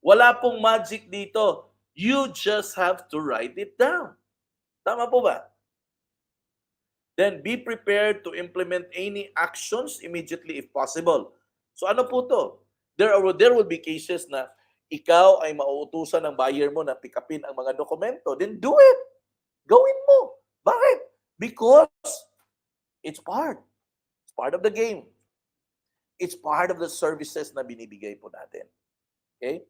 S1: Wala pong magic dito. You just have to write it down. Tama po ba? Then be prepared to implement any actions immediately if possible. So ano po to? There will be cases na ikaw ay mauutusan ng buyer mo na pick upin ang mga dokumento. Then do it. Gawin mo. Bakit? Because it's part. It's part of the game. It's part of the services na binibigay po natin. Okay?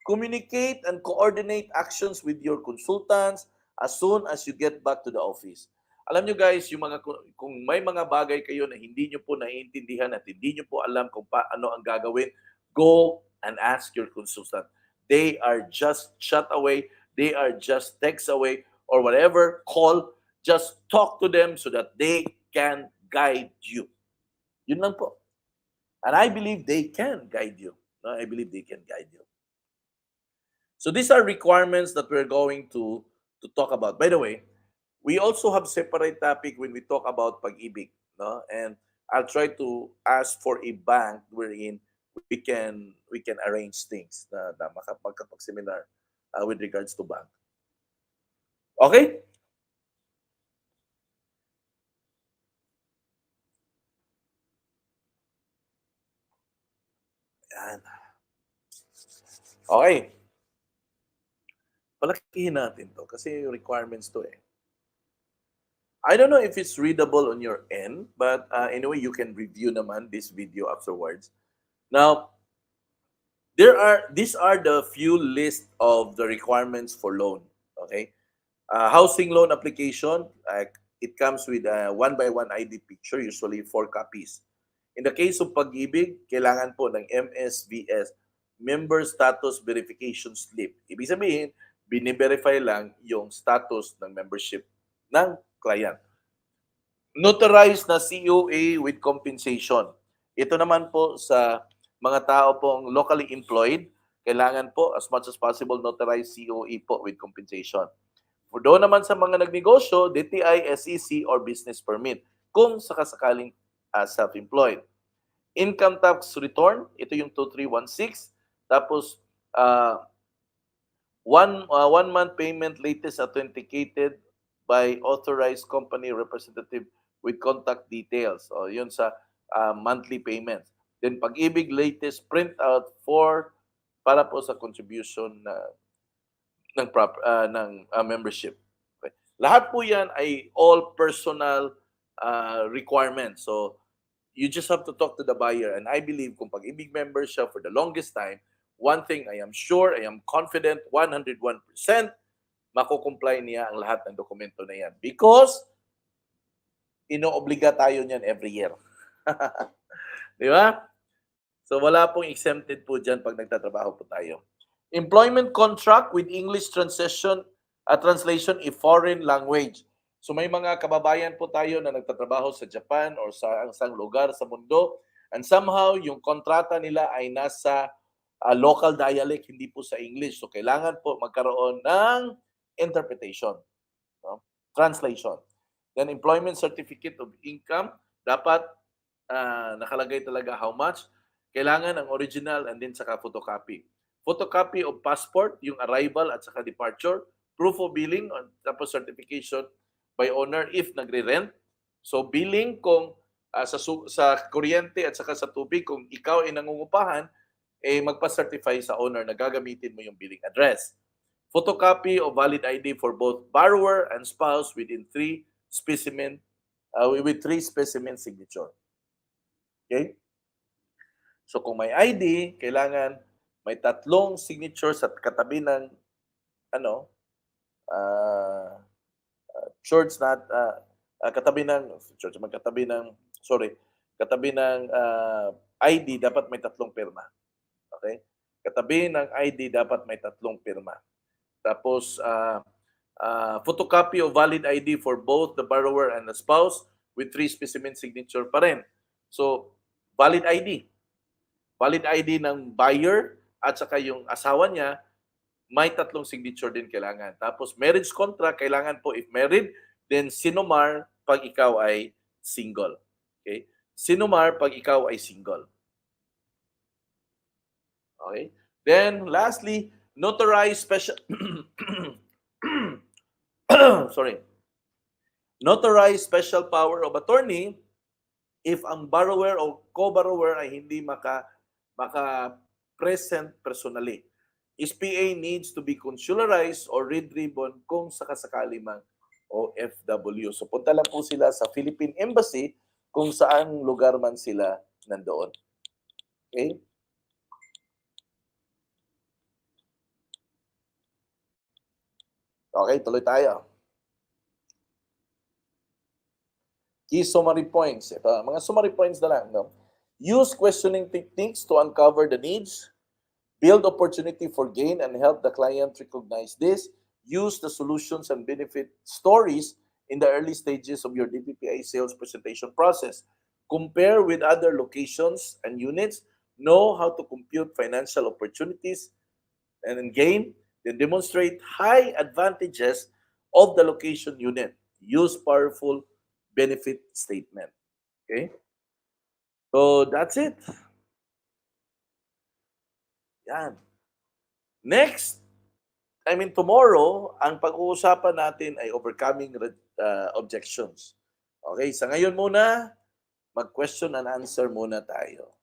S1: Communicate and coordinate actions with your consultants as soon as you get back to the office. Alam nyo guys, kung may mga bagay kayo na hindi nyo po naiintindihan at hindi nyo po alam kung paano ang gagawin, go and ask your consultant. They are just chat away, they are just text away, or whatever, call, just talk to them so that they can guide you. Yun lang po. And I believe they can guide you. No? I believe they can guide you. So these are requirements that we're going to talk about. By the way, we also have separate topic when we talk about pag-ibig. No? And I'll try to ask for a bank wherein we can arrange things na magkapag-seminar with regards to bank. Okay? Yan. Okay. Palakihin natin to kasi requirements to eh. I don't know if it's readable on your end, but anyway, you can review naman this video afterwards. Now, these are the few list of the requirements for loan. Okay, housing loan application. It comes with a 1x1 ID picture, usually 4 copies. In the case of pag-ibig, kailangan po ng MSVS, Member Status Verification Slip. Ibig sabihin, bini-verify lang yung status ng membership ng client. Notarized na COA with compensation. Ito naman po sa mga tao pong locally employed, kailangan po as much as possible notarized COA po with compensation. For doon naman sa mga nagnegosyo, DTI, SEC, or business permit kung sakasakaling self-employed. Income tax return, ito yung 2316. Tapos, one month payment latest authenticated by authorized company representative with contact details. O yun sa monthly payments. Then pag-ibig latest printout para po sa contribution ng membership. Okay. Lahat po 'yan ay all personal requirements. So you just have to talk to the buyer, and I believe kung pag-ibig member siya for the longest time, one thing I am sure, I am confident 101%, mako-comply niya ang lahat ng dokumento na yan. Because, inoobliga tayo niyan every year. Di ba? So wala pong exempted po dyan pag nagtatrabaho po tayo. Employment contract with English translation in foreign language. So may mga kababayan po tayo na nagtatrabaho sa Japan or sa isang lugar sa mundo and somehow yung kontrata nila ay nasa local dialect, hindi po sa English. So kailangan po magkaroon ng interpretation, no? Translation. Then employment certificate of income, dapat nakalagay talaga how much. Kailangan ang original and then saka photocopy. Photocopy of passport, yung arrival at saka departure, proof of billing, tapos certification by owner if nagre-rent. So billing kung sa kuryente at saka sa tubig, kung ikaw ay nangungupahan, magpa-certify sa owner na gagamitin mo yung billing address. Photocopy of valid ID for both borrower and spouse within with three specimen signature. Okay? So kung may ID, kailangan may 3 signature sa katabi ng ano, uh, church na katabi ng church magkatabi ng katabi ng ID dapat may 3 pirma. Okay? Katabi ng ID dapat may 3 pirma. Tapos photocopy of valid ID for both the borrower and the spouse with 3 specimen signature pa rin. So valid ID. Valid ID ng buyer at saka yung asawa niya, may 3 signature din kailangan. Tapos marriage contract, kailangan po if married, then sinumar pag ikaw ay single. Okay? Sinumar pag ikaw ay single. Okay? Then lastly, notarized special Notarized special power of attorney if ang borrower o co-borrower ay hindi maka-present personally. SPA needs to be consularized or red ribbon kung sakasakali mang OFW. So punta lang po sila sa Philippine Embassy kung saan lugar man sila nandoon. Okay? Okay, tuloy tayo. Key summary points. Ito, mga summary points na lang. No? Use questioning techniques to uncover the needs, build opportunity for gain, and help the client recognize this. Use the solutions and benefit stories in the early stages of your DPPI sales presentation process. Compare with other locations and units. Know how to compute financial opportunities and gain. Then demonstrate high advantages of the location unit. Use powerful benefit statement. Okay? So, that's it. Yan. Next, tomorrow, ang pag-uusapan natin ay overcoming objections. Okay, sa ngayon muna, mag-question and answer muna tayo.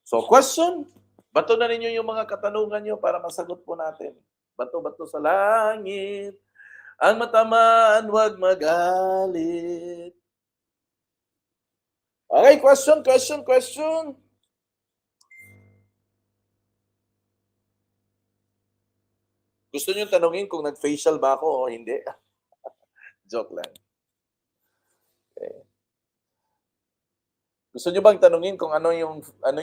S1: So, question, bato na ninyo yung mga katanungan nyo para masagot po natin. Bato-bato sa langit, ang matamaan wag magalit. Okay, question. Gusto niyo tanungin kung nag-facial ba ako o hindi? Joke lang. Okay. Gusto niyo bang tanungin kung ano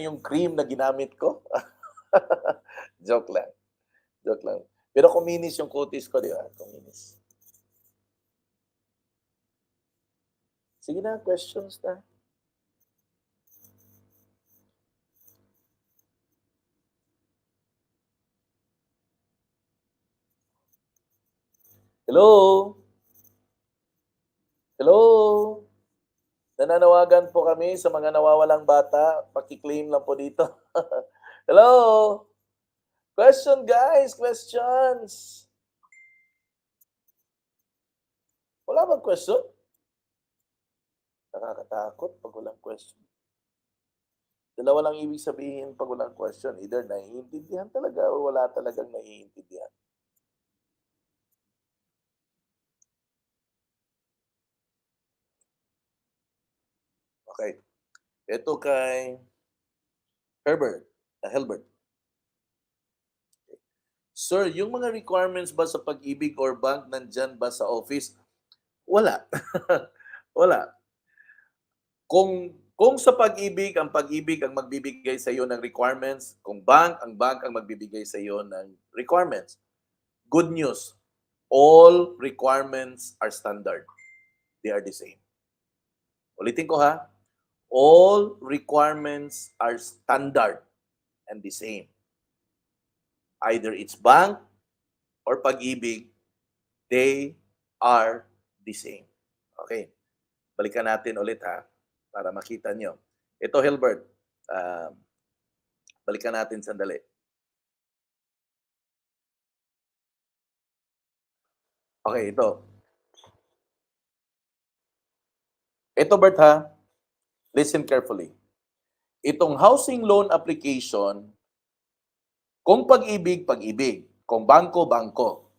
S1: yung cream na ginamit ko? Joke lang. Pero kuminis yung kutis ko, di ba? Kuminis. Sige na, questions na. Hello? Nananawagan po kami sa mga nawawalang bata. Paki-claim lang po dito. Hello? Question, guys. Questions. Wala bang question? Nakakatakot pag walang question. Dalawa lang ibig sabihin pag walang question. Either naiintindihan talaga o wala talagang naiintindihan. Okay. Ito kay Helbert. Sir, yung mga requirements ba sa Pag-ibig or bank nandyan ba sa office? Wala. Wala. Kung sa Pag-ibig ang magbibigay sa iyo ng requirements, kung bank, ang bank ang magbibigay sa iyo ng requirements. Good news, all requirements are standard. They are the same. Ulitin ko ha, all requirements are standard and the same. Either it's bank or Pag-ibig, they are the same. Okay, balikan natin ulit ha, para makita nyo. Ito, Hilbert, uh, balikan natin sandali. Okay, ito. Ito, Bert ha, listen carefully. Itong housing loan application, kung Pag-ibig, Pag-ibig. Kung bangko, bangko.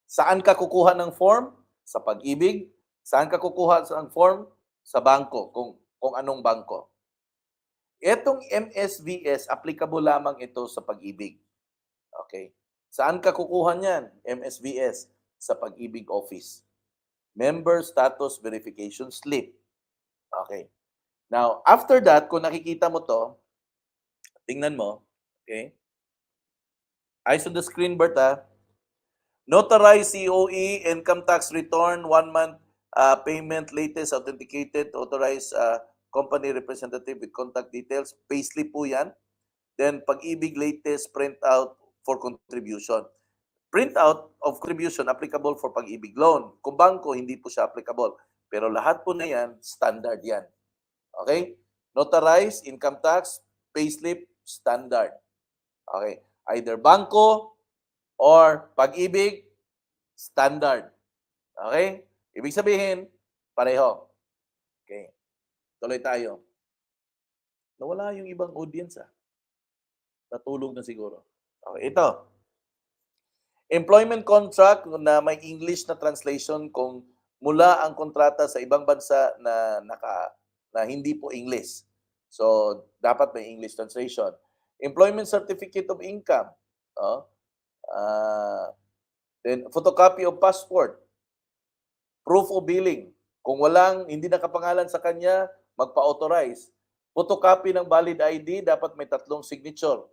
S1: Saan ka kukuha ng form? Sa Pag-ibig. Saan ka kukuha ng form? Sa bangko, kung anong bangko. Etong MSVS, applicable lamang ito sa Pag-ibig. Okay. Saan ka kukuha niyan? MSVS, sa Pag-ibig Office. Member Status Verification Slip. Okay. Now, after that, kung nakikita mo to, tingnan mo, okay? Eyes on the screen, Berta. Notarized COE, income tax return, 1 month payment, latest authenticated, authorized company representative with contact details. Payslip po yan. Then, Pag-ibig latest printout for contribution. Printout of contribution applicable for Pag-ibig loan. Kung bangko, hindi po siya applicable. Pero lahat po na yan, standard yan. Okay? Notarized, income tax, payslip, standard. Okay? Either bangko or Pag-ibig, standard. Okay? Ibig sabihin, pareho. Okay. Tuloy tayo. Nawala yung ibang audience ah. Natulog na siguro. Okay, ito. Employment contract na may English na translation kung mula ang kontrata sa ibang bansa na hindi po English. So, dapat may English translation. Employment certificate of income. Oh, then, photocopy of passport. Proof of billing. Kung hindi nakapangalan sa kanya, magpa-authorize. Photocopy ng valid ID, dapat may 3 signature.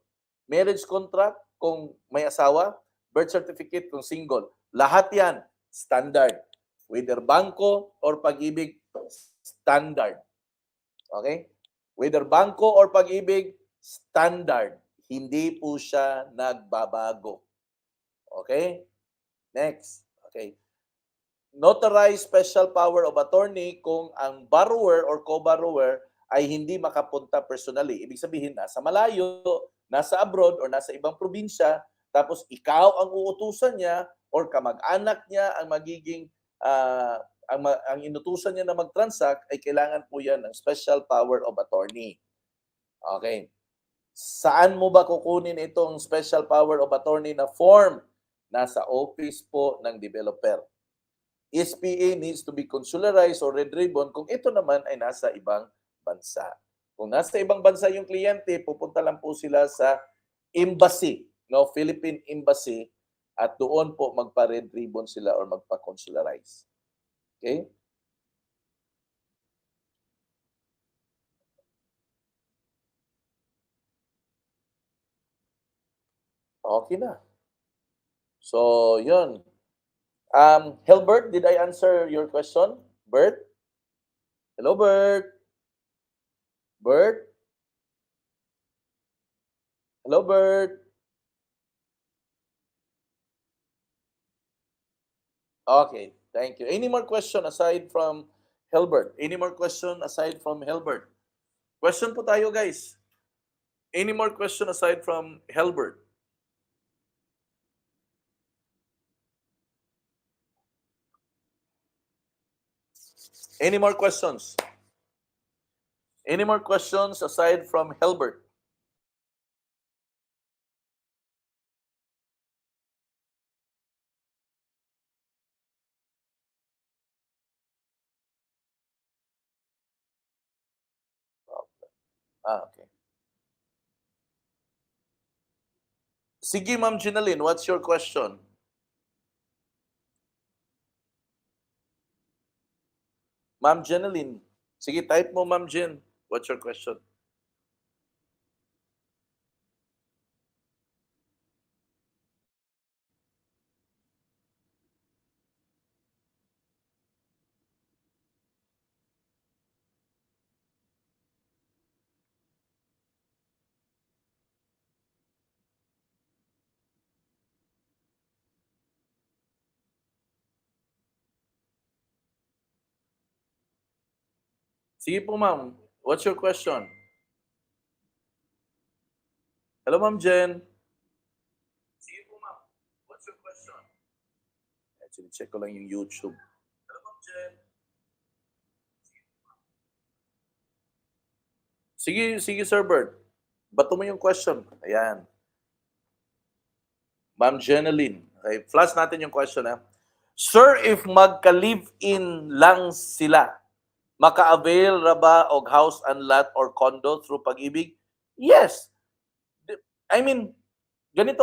S1: Marriage contract, kung may asawa. Birth certificate, kung single. Lahat yan, standard. Whether bangko or Pag-ibig, standard. Okay? Whether bangko or Pag-ibig, standard. Hindi po siya nagbabago. Okay? Next. Okay. Notarized special power of attorney kung ang borrower or co-borrower ay hindi makapunta personally. Ibig sabihin, nasa malayo, nasa abroad, or nasa ibang probinsya, tapos ikaw ang uutusan niya or kamag-anak niya ang magiging, ang inutusan niya na mag-transact, ay kailangan po yan ng special power of attorney. Okay. Saan mo ba kukunin itong special power of attorney na form? Nasa office po ng developer. SPA needs to be consularized or red ribbon kung ito naman ay nasa ibang bansa. Kung nasa ibang bansa yung kliyente, pupunta lang po sila sa embassy, no, Philippine Embassy, at doon po magpa-red ribbon sila or magpa-consularize. Okay? Okay na. So, yun. Hilbert, did I answer your question? Bert? Hello, Bert? Bert? Hello, Bert? Okay, thank you. Any more question aside from Hilbert? Any more question aside from Hilbert? Question po tayo, guys. Any more question aside from Hilbert? Any more questions? Any more questions aside from Hilbert? Okay. Sige, Ma'am Jenaline, what's your question? Ma'am Jenaline. Sige, type mo, Ma'am Jen. What's your question? Sige po, Ma'am. What's your question? Hello, Ma'am Jen. Sige po, Ma'am. What's your question? Actually, check ko lang yung YouTube. Hello, Ma'am Jen. Sige, sige, Sir Bert. Bato mo yung question. Ayan. Ma'am Jenaline. Okay, flash natin yung question, ha? Sir, if magka-live-in lang sila, maka-avail ra ba og house and lot or condo through pag-ibig? Yes. I mean, ganito,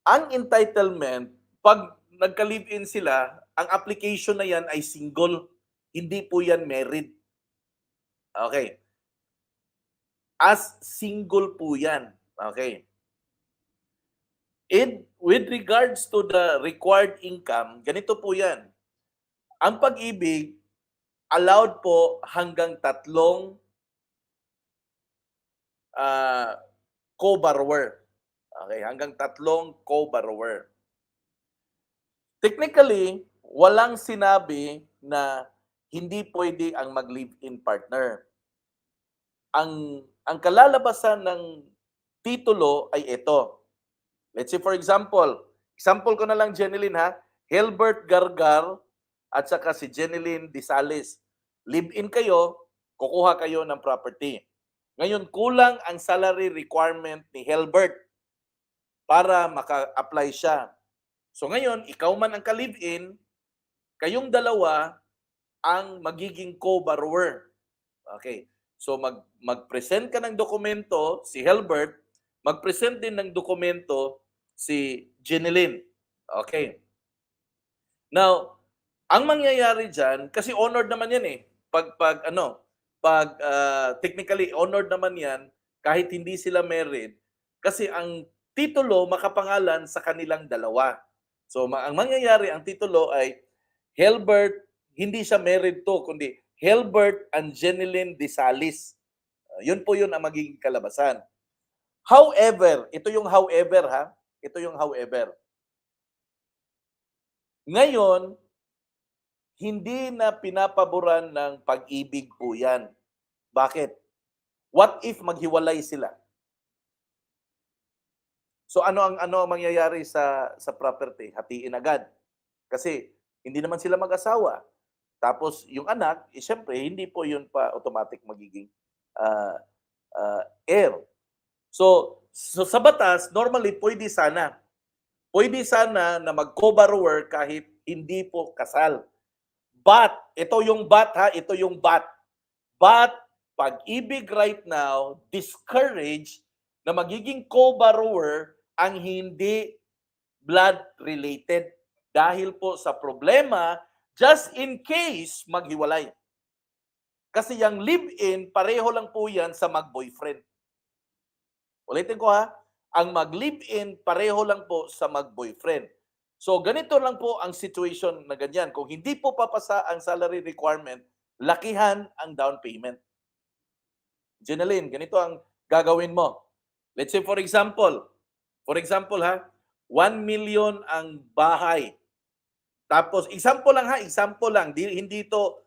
S1: ang entitlement, pag nagka-live-in sila, ang application na yan ay single. Hindi po yan married. Okay. As single po yan. Okay. With regards to the required income, ganito po yan. Ang pag-ibig, allowed po hanggang tatlong co-borrower. Okay, hanggang tatlong co-borrower. Technically, walang sinabi na hindi pwede ang mag-live-in partner. Ang kalalabasan ng titulo ay ito. Let's say for example ko na lang Jeneline ha, Hilbert Gargar at saka si Jeneline Disales. Live-in kayo, kukuha kayo ng property. Ngayon, kulang ang salary requirement ni Hilbert para maka-apply siya. So ngayon, ikaw man ang ka-live-in, kayong dalawa ang magiging co-borrower. Okay. So mag-present ka ng dokumento si Hilbert, mag-present din ng dokumento si Jeneline. Okay. Now, ang mangyayari diyan kasi honored naman 'yan eh. Technically honored naman 'yan kahit hindi sila married kasi ang titulo makapangalan sa kanilang dalawa. So ang mangyayari ang titulo ay Hilbert, hindi siya married to kundi Hilbert and Jeneline Disales. Yun po yun ang magiging kalabasan. However, ito yung however ha, ito yung however. Ngayon, hindi na pinapaboran ng pag-ibig po yan. Bakit? What if maghiwalay sila? So ano ang mangyayari sa property? Hatiin agad. Kasi hindi naman sila mag-asawa. Tapos yung anak, siyempre hindi po yun pa automatic magiging heir. So sa batas, normally pwede sana. Pwede sana na mag-co-borrower kahit hindi po kasal. But, ito yung but ha, ito yung but. But, pag-ibig right now, discourage na magiging co-borrower ang hindi blood-related. Dahil po sa problema, just in case maghiwalay. Kasi yung live-in, pareho lang po yan sa mag-boyfriend. Ulitin ko ha, ang mag-live-in, pareho lang po sa mag-boyfriend. So ganito lang po ang situation na ganyan. Kung hindi po papasa ang salary requirement, lakihan ang down payment. Jeneline, ganito ang gagawin mo. Let's say for example ha, 1 million ang bahay. Tapos example lang ha, example lang, hindi to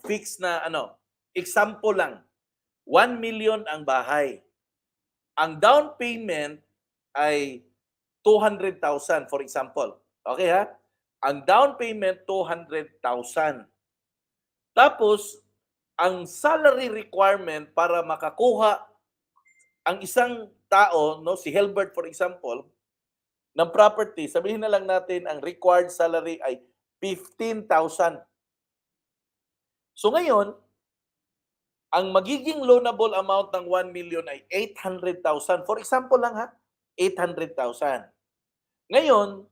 S1: fixed na ano. Example lang. 1 million ang bahay. Ang down payment ay 200,000 for example. Okay ha? Ang down payment 200,000. Tapos ang salary requirement para makakuha ang isang tao, no, si Hilbert for example, ng property, sabihin na lang natin ang required salary ay 15,000. So ngayon, ang magiging loanable amount ng 1 million ay 800,000. For example lang ha, 800,000. Ngayon,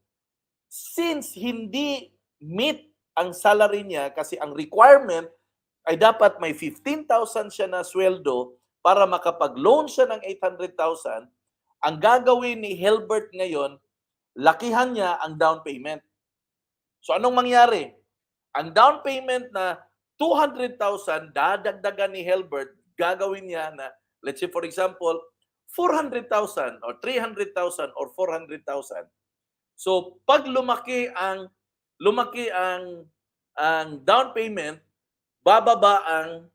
S1: since hindi meet ang salary niya kasi ang requirement ay dapat may 15,000 siya na sweldo para makapag-loan siya ng 800,000, ang gagawin ni Helbert ngayon, lakihan niya ang down payment. So anong mangyari? Ang down payment na 200,000 dadagdagan ni Helbert, gagawin niya na, let's say for example, 400,000 or 300,000 or 400,000. So pag lumaki ang down payment, bababa ang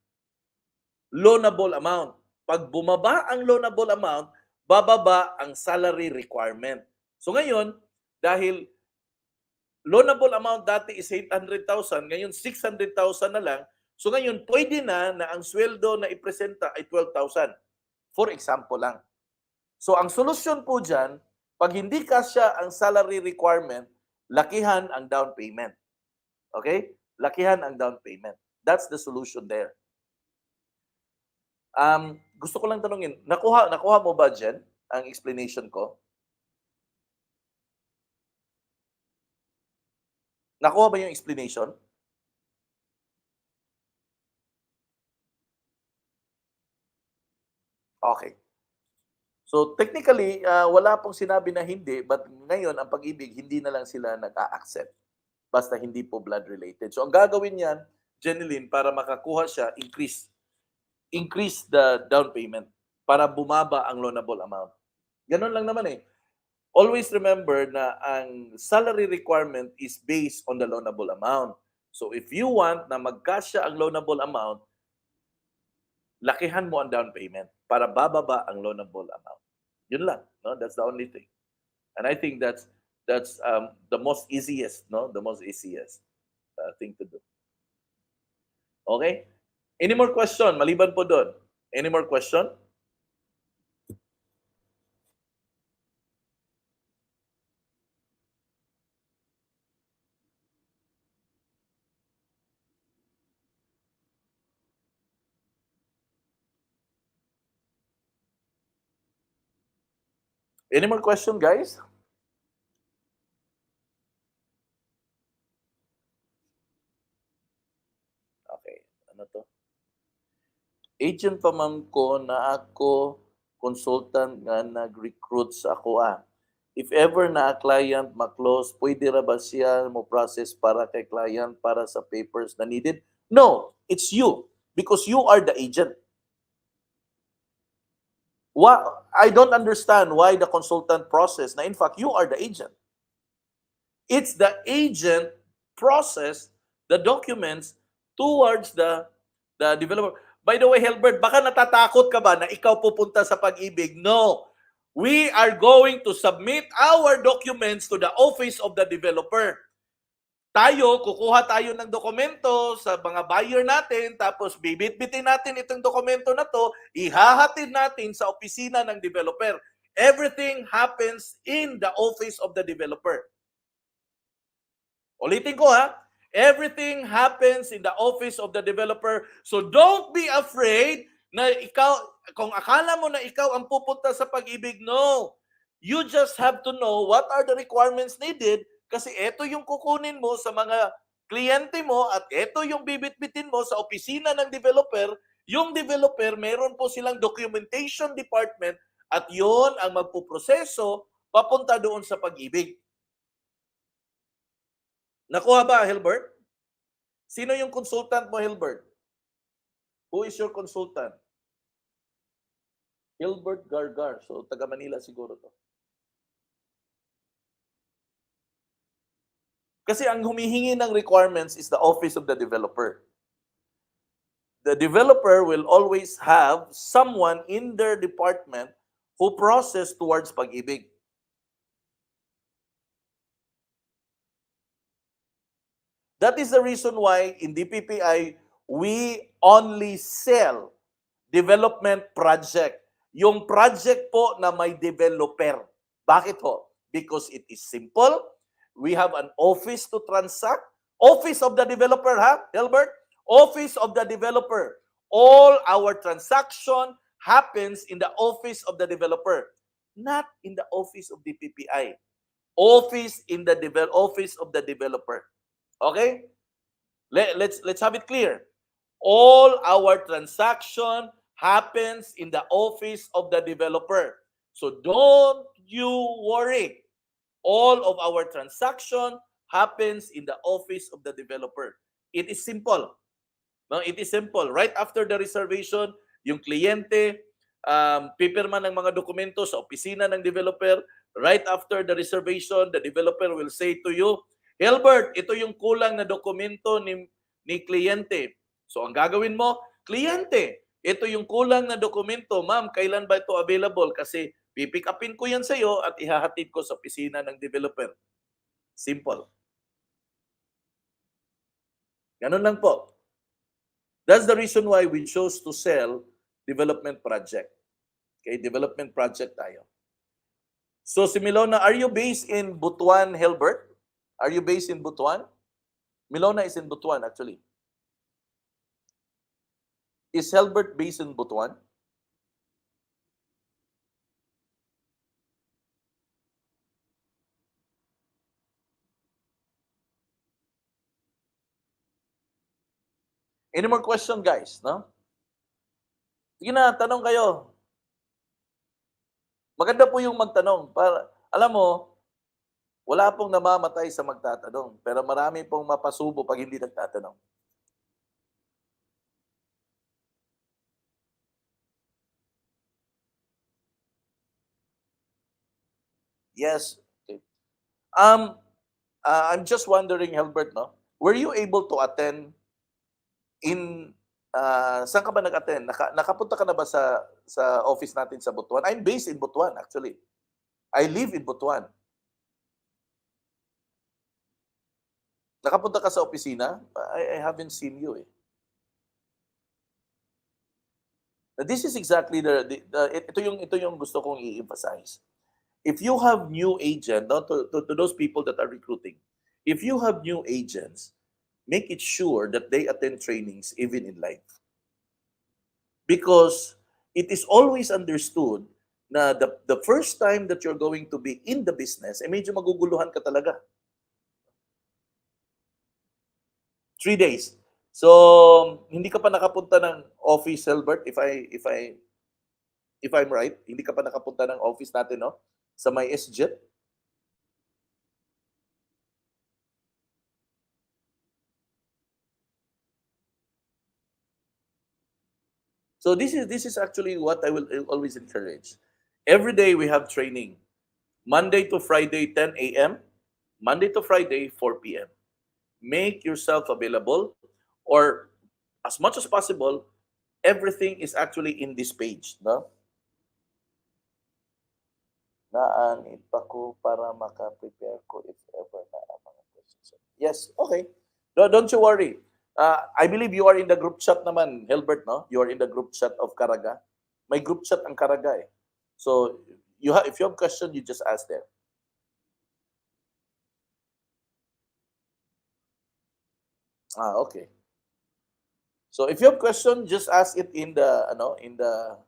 S1: loanable amount. Pag bumaba ang loanable amount, bababa ang salary requirement. So ngayon, dahil loanable amount dati is 800,000, ngayon 600,000 na lang. So ngayon, pwede na ang sweldo na ipresenta ay 12,000. For example lang. So ang solusyon po dyan, pag hindi kasya ang salary requirement, lakihan ang down payment. Okay? Lakihan ang down payment. That's the solution there. Gusto ko lang tanungin, nakuha mo ba dyan ang explanation ko? Nakuha ba yung explanation? Okay. So technically, wala pong sinabi na hindi, but ngayon ang pag-ibig, hindi na lang sila nag-a-accept. Basta hindi po blood related. So ang gagawin niyan, Jeneline, para makakuha siya, increase the down payment para bumaba ang loanable amount. Ganun lang naman eh. Always remember na ang salary requirement is based on the loanable amount. So if you want na magkasya ang loanable amount, lakihan mo ang down payment para bababa ang loanable amount. Yun lang, no? That's the only thing. And I think that's the most easiest, no? The most easiest thing to do. Okay? Any more question? Maliban po doon. Any more question? Any more question, guys? Okay. Ano to? Agent pa man ko na ako consultant nga nag-recruit sa ako If ever na client ma-close, pwede ra ba siya mo process para kay client para sa papers na needed? No, it's you because you are the agent. I don't understand why the consultant process na in fact you are the agent. It's the agent process the documents towards the developer. By the way, Helbert, baka natatakot ka ba na ikaw pupunta sa pag-ibig? No. We are going to submit our documents to the office of the developer. Kukuha tayo ng dokumento sa mga buyer natin, tapos bibit-bitin natin itong dokumento na to, ihahatid natin sa opisina ng developer. Everything happens in the office of the developer. Ulitin ko everything happens in the office of the developer. So don't be afraid na ikaw, kung akala mo na ikaw ang pupunta sa pag-ibig, no. You just have to know what are the requirements needed kasi ito yung kukunin mo sa mga kliyente mo at ito yung bibit-bitin mo sa opisina ng developer. Yung developer, meron po silang documentation department at yon ang magpuproseso papunta doon sa pag-ibig. Nakuha ba, Hilbert? Sino yung consultant mo, Hilbert? Who is your consultant? Hilbert Gargar. So, taga Manila siguro to. Kasi ang humihingi ng requirements is the office of the developer. The developer will always have someone in their department who process towards pag-ibig. That is the reason why in DPPI, we only sell development project. Yung project po na may developer. Bakit po? Because it is simple. We have an office to transact. Office of the developer, Hilbert? Office of the developer. All our transaction happens in the office of the developer. not in the office of the PPI. Office of the developer. Okay? Let's have it clear. All our transaction happens in the office of the developer. So don't you worry. All of our transaction happens in the office of the developer. It is simple. No, it is simple. Right after the reservation, yung kliyente pipirma ng mga dokumento sa opisina ng developer. Right after the reservation, the developer will say to you, Hilbert, ito yung kulang na dokumento ni kliyente. So ang gagawin mo, kliyente, ito yung kulang na dokumento. Ma'am, kailan ba ito available? Kasi pipick upin ko yan sa iyo at ihahatid ko sa opisina ng developer. Simple. Ganun lang po. That's the reason why we chose to sell development project. Okay, development project tayo. So si Milona, are you based in Butuan, Hilbert? Are you based in Butuan? Milona is in Butuan actually. Is Hilbert based in Butuan? Any more question, guys? No? Sige na, tanong kayo. Maganda po yung magtanong. Para, alam mo, wala pong namamatay sa magtatanong. Pero marami pong mapasubo pag hindi nagtatanong. Yes. Okay. I'm just wondering, Hilbert, no? Were you able to attend in saan ka ba nag-attend? Nakapunta ka na ba sa office natin sa Butuan? I'm based in Butuan actually. I live in Butuan. Nakapunta ka sa opisina? I haven't seen you eh. This is exactly ito yung gusto kong i-emphasize. If you have new agent, no, to those people that are recruiting, if you have new agents, make it sure that they attend trainings even in life. Because it is always understood na the first time that you're going to be in the business, medyo maguguluhan ka talaga. 3 days. So, hindi ka pa nakapunta ng office, Albert, if I'm right, hindi ka pa nakapunta ng office natin, no? Sa may SJET. So this is actually what I will always encourage. Every day we have training. Monday to Friday, 10 a.m. Monday to Friday, 4 p.m. Make yourself available, or as much as possible, everything is actually in this page, no? Naanit pa ko para maka-prepare ko if ever na ang mga questions. Yes, okay. Don't you worry. I believe you are in the group chat naman, Hilbert, no? You are in the group chat of Caraga. May group chat ang Caraga eh. So, if you have question, you just ask there. Okay. So, if you have question, just ask it in the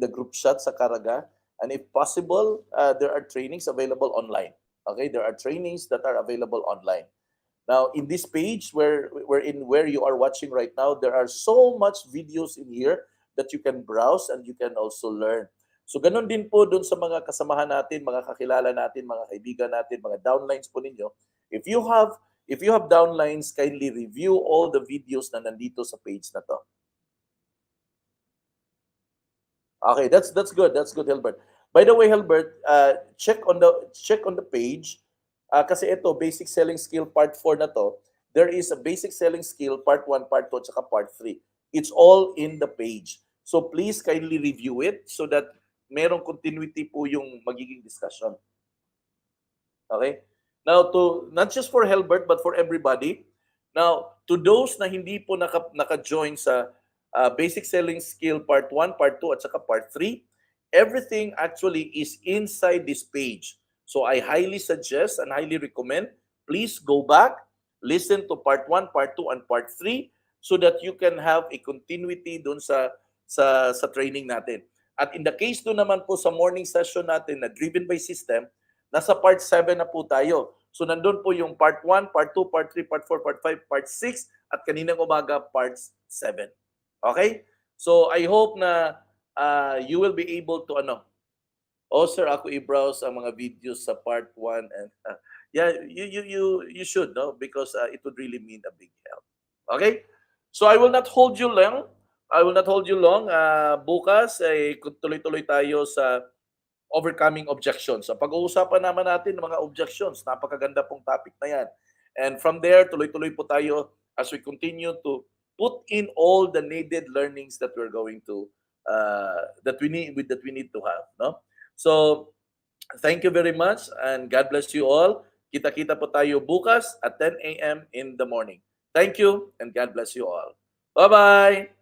S1: group chat sa Caraga. And if possible, there are trainings available online. Okay, there are trainings that are available online. Now, in this page where you are watching right now, there are so much videos in here that you can browse and you can also learn. So, ganun din po dun sa mga kasamahan natin, mga kakilala natin, mga kaibigan natin, mga downlines po ninyo. If you have downlines, kindly review all the videos na nandito sa page na to. Okay, that's good. That's good, Hilbert. By the way, Hilbert, check on the page. Kasi ito, basic selling skill part 4 na to. There is a basic selling skill part 1, part 2, at saka part 3. It's all in the page. So please kindly review it so that merong continuity po yung magiging discussion. Okay? Now, not just for Hilbert, but for everybody. Now, to those na hindi po naka-join sa basic selling skill part 1, part 2, at saka part 3, everything actually is inside this page. So I highly suggest and highly recommend, please go back, listen to part 1, part 2, and part 3 so that you can have a continuity dun sa training natin. At in the case 2 naman po sa morning session natin na driven by system, nasa part 7 na po tayo. So nandun po yung part 1, part 2, part 3, part 4, part 5, part 6, at kaninang umaga part 7. Okay? So I hope na you will be able to oh sir, ako i-browse ang mga videos sa part 1 and yeah, you should, no, because it would really mean a big help. Okay? So I will not hold you long. I will not hold you long. Bukas ay tuloy-tuloy tayo sa overcoming objections. So pag-uusapan naman natin ng mga objections. Napakaganda pong topic na yan. And from there, tuloy-tuloy po tayo as we continue to put in all the needed learnings that we're going to that we need to have, no? So thank you very much and God bless you all. Kita-kita po tayo bukas at 10 a.m. in the morning. Thank you and God bless you all. Bye-bye.